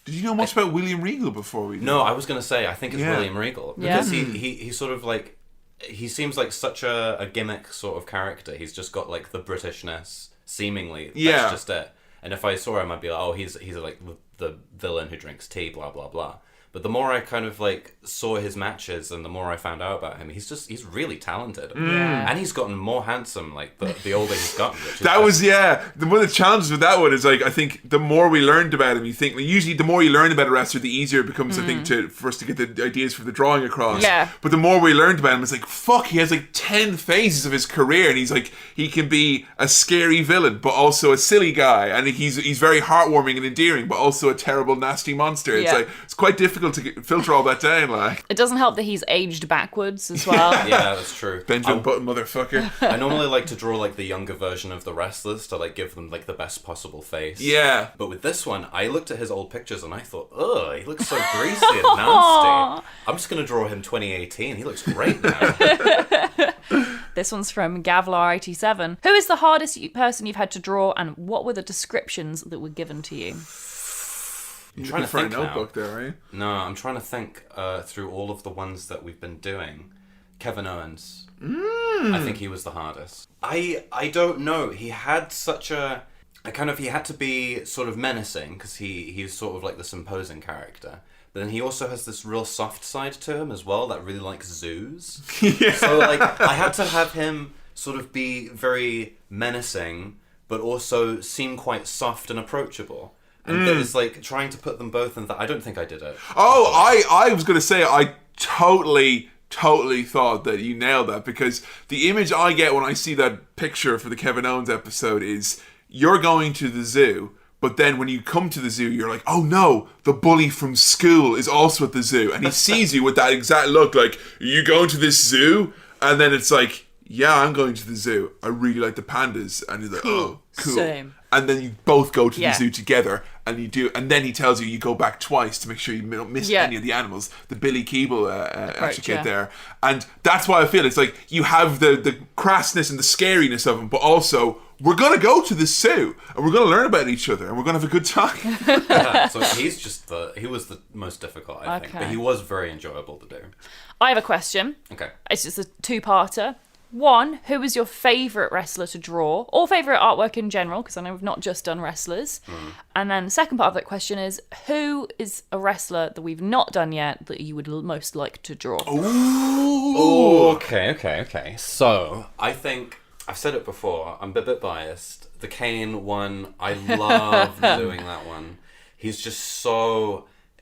Did you know much about William Regal before we did? No, I was going to say, I think it's Yeah. William Regal. Yeah. Because he sort of like... He seems like such a gimmick sort of character. He's just got like the Britishness, seemingly. Yeah. That's just it. And if I saw him, I'd be like, oh, he's like the villain who drinks tea, blah, blah, blah. But the more I kind of like saw his matches and the more I found out about him, he's really talented. Yeah. And he's gotten more handsome like the older he's gotten. Which is That was, one of the challenges with that one is like, I think the more we learned about him, you think, like, usually the more you learn about a wrestler, the easier it becomes, I think, for us to get the ideas for the drawing across. Yeah. But the more we learned about him, it's like, fuck, he has like 10 phases of his career, and he's like, he can be a scary villain, but also a silly guy, and he's very heartwarming and endearing, but also a terrible, nasty monster. It's Yeah. like, it's quite difficult to filter all that down, like. It doesn't help that he's aged backwards as well. Yeah, that's true. Benjamin Button, motherfucker. I normally like to draw like the younger version of the wrestlers to like give them like the best possible face. Yeah. But with this one, I looked at his old pictures and I thought, ugh, he looks so greasy and nasty. I'm just gonna draw him 2018. He looks great now. This one's from Gavlar87. Who is the hardest person you've had to draw, and what were the descriptions that were given to you? I'm You're trying to for a think notebook now. there, right? No, I'm trying to think through all of the ones that we've been doing. Kevin Owens. I think he was the hardest. I don't know. He had such a he had to be sort of menacing because he's sort of like this imposing character. But then he also has this real soft side to him as well that really likes zoos. Yeah. So like I had to have him sort of be very menacing, but also seem quite soft and approachable. And it was like trying to put them both in that. I don't think I did it. Oh, I was going to say, I totally thought that you nailed that, because the image I get when I see that picture for the Kevin Owens episode is you're going to the zoo, but then when you come to the zoo, you're like, oh no, the bully from school is also at the zoo. And he sees you with that exact look, like, are you going to this zoo? And then it's like, yeah, I'm going to the zoo. I really like the pandas. And he's like, oh, cool. Same. And then you both go to Yeah. the zoo together, and you do, and then he tells you go back twice to make sure you don't miss Yeah. any of the animals. The Billy Keeble actually get yeah. there, and that's why I feel it's like you have the crassness and the scariness of him, but also we're gonna go to the zoo and we're gonna learn about each other and we're gonna have a good time. Yeah, so he was the most difficult, I think. Okay. But he was very enjoyable to do. I have a question. Okay. It's just a two-parter. One, who was your favourite wrestler to draw, or favourite artwork in general, because I know we've not just done wrestlers. And then the second part of that question is, who is a wrestler that we've not done yet that you would most like to draw? Oh, okay. So, I think, I've said it before, I'm a bit biased. The Kane one, I love doing that one. He's just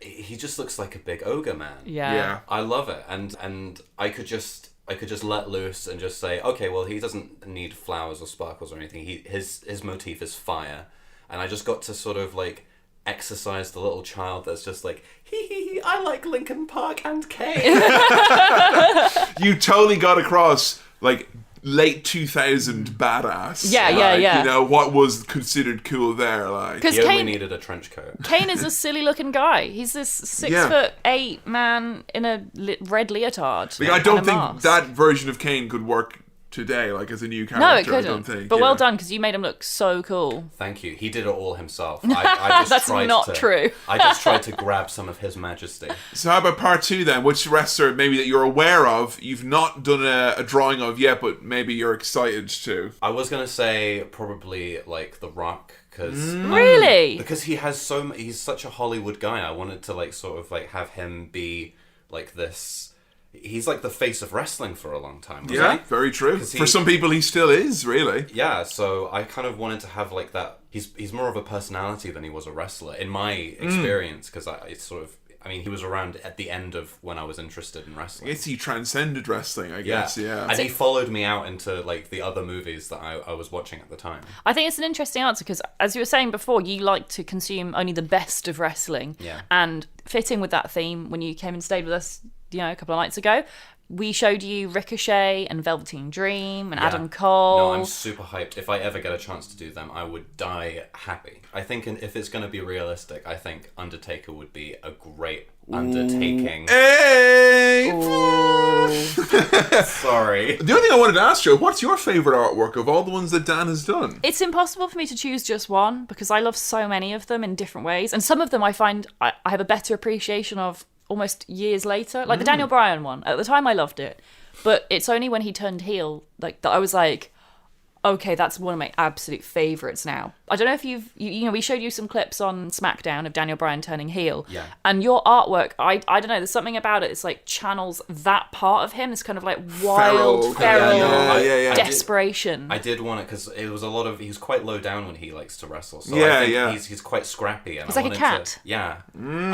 he just looks like a big ogre man. Yeah. I love it. And I could just let loose and just say, okay, well, he doesn't need flowers or sparkles or anything. His motif is fire. And I just got to sort of like exercise the little child that's just like, hee, I like Linkin Park and Kane. You totally got across like late 2000 badass. Yeah, like, yeah. You know what was considered cool there, like. Because He only Kane, needed a trench coat. Kane is a silly-looking guy. He's this 6'8" man in a red leotard. Like, I and don't a think mask. that version of Kane could work today, like as a new character. No, it I don't couldn't. think. But well yeah. done, because you made him look so cool. Thank you. He did it all himself. I just That's tried not true. I just tried to grab some of his majesty. So how about part two then? Which wrestler maybe that you're aware of, you've not done a drawing of yet, but maybe you're excited to? I was gonna say probably like The Rock, because Really? because he's such a Hollywood guy. I wanted to like sort of like have him be like this. He's like the face of wrestling for a long time. Wasn't Yeah, he? very true. 'Cause For some people, he still is, really. Yeah, so I kind of wanted to have like that. He's more of a personality than he was a wrestler in my experience, because he was around at the end of when I was interested in I wrestling. guess he transcended wrestling, I guess, yeah. And he followed me out into like the other movies that I was watching at the time. I think it's an interesting answer, because as you were saying before, you like to consume only the best of wrestling. Yeah. And fitting with that theme, when you came and stayed with us, a couple of nights ago, we showed you Ricochet and Velveteen Dream and Adam Cole. No, I'm super hyped. If I ever get a chance to do them, I would die happy. I think if it's going to be realistic, I think Undertaker would be a great undertaking. Hey! Sorry. The other thing I wanted to ask you, what's your favourite artwork of all the ones that Dan has done? It's impossible for me to choose just one, because I love so many of them in different ways. And some of them I find I have a better appreciation of almost years later. Like the Daniel Bryan one. At the time I loved it. But it's only when he turned heel that I was like, okay, that's one of my absolute favourites now. I don't know if you know, we showed you some clips on SmackDown of Daniel Bryan turning heel. Yeah. And your artwork, I don't know, there's something about it. It's like channels that part of him. This kind of like wild, feral desperation. I did want it because it was he's quite low down when he likes to wrestle. So Yeah, I think yeah. He's quite scrappy. And He's like a cat. I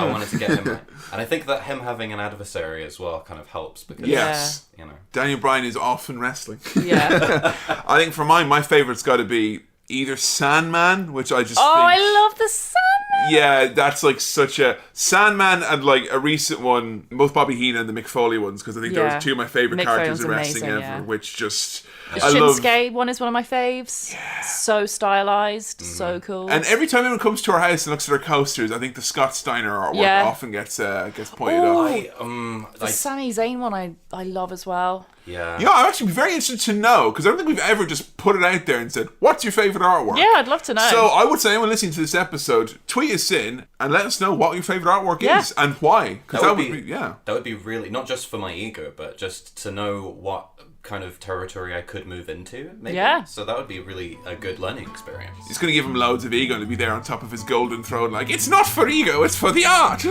wanted to get him. And I think that him having an adversary as well kind of helps because, Yes. you know. Daniel Bryan is often wrestling. Yeah. I think for mine, my favourite's got to be either Sandman, which I just think... I love the Sandman. Yeah, that's like such a... Sandman and like a recent one, both Bobby Heenan and the Mick Foley ones, because I think those are two of my favourite Mick characters Foley's in wrestling amazing, ever, which just... The I love... Shinsuke one is one of my faves. Yeah. So stylized, so cool. And every time anyone comes to our house and looks at our coasters, I think the Scott Steiner artwork often gets pointed out. The Sami Zayn one I love as well. Yeah. Yeah, I'm actually very interested to know, because I don't think we've ever just put it out there and said, what's your favourite artwork? Yeah, I'd love to know. So I would say anyone listening to this episode, tweet us in and let us know what your favourite artwork is and why. Because that would be That would be really, not just for my ego, but just to know what kind of territory I could move into, maybe. Yeah. So that would be really a good learning experience. It's going to give him loads of ego to be there on top of his golden throne like, it's not for ego, it's for the art.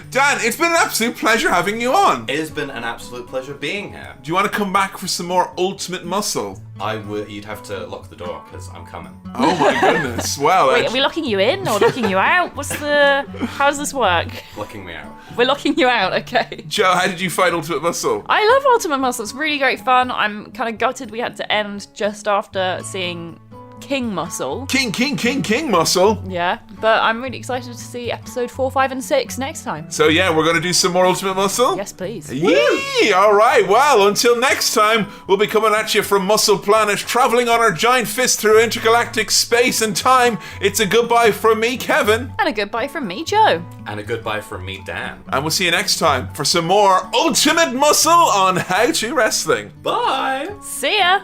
Dan, it's been an absolute pleasure having you on. It has been an absolute pleasure being here. Do you want to come back for some more Ultimate Muscle? You'd have to lock the door, because I'm coming. Oh my goodness. Well, wait, are we locking you in or locking you out? How does this work? Locking me out. We're locking you out, okay. Joe, how did you fight Ultimate Muscle? I love Ultimate Muscle. It's really great fun. I'm kind of gutted we had to end just after seeing King Muscle. King Muscle. Yeah, but I'm really excited to see episode 4, 5, and 6 next time. So yeah, we're going to do some more Ultimate Muscle? Yes, please. Yee! Alright, well, until next time, we'll be coming at you from Muscle Planet, travelling on our giant fist through intergalactic space and time. It's a goodbye from me, Kevin. And a goodbye from me, Joe. And a goodbye from me, Dan. And we'll see you next time for some more Ultimate Muscle on How to Wrestling. Bye! See ya!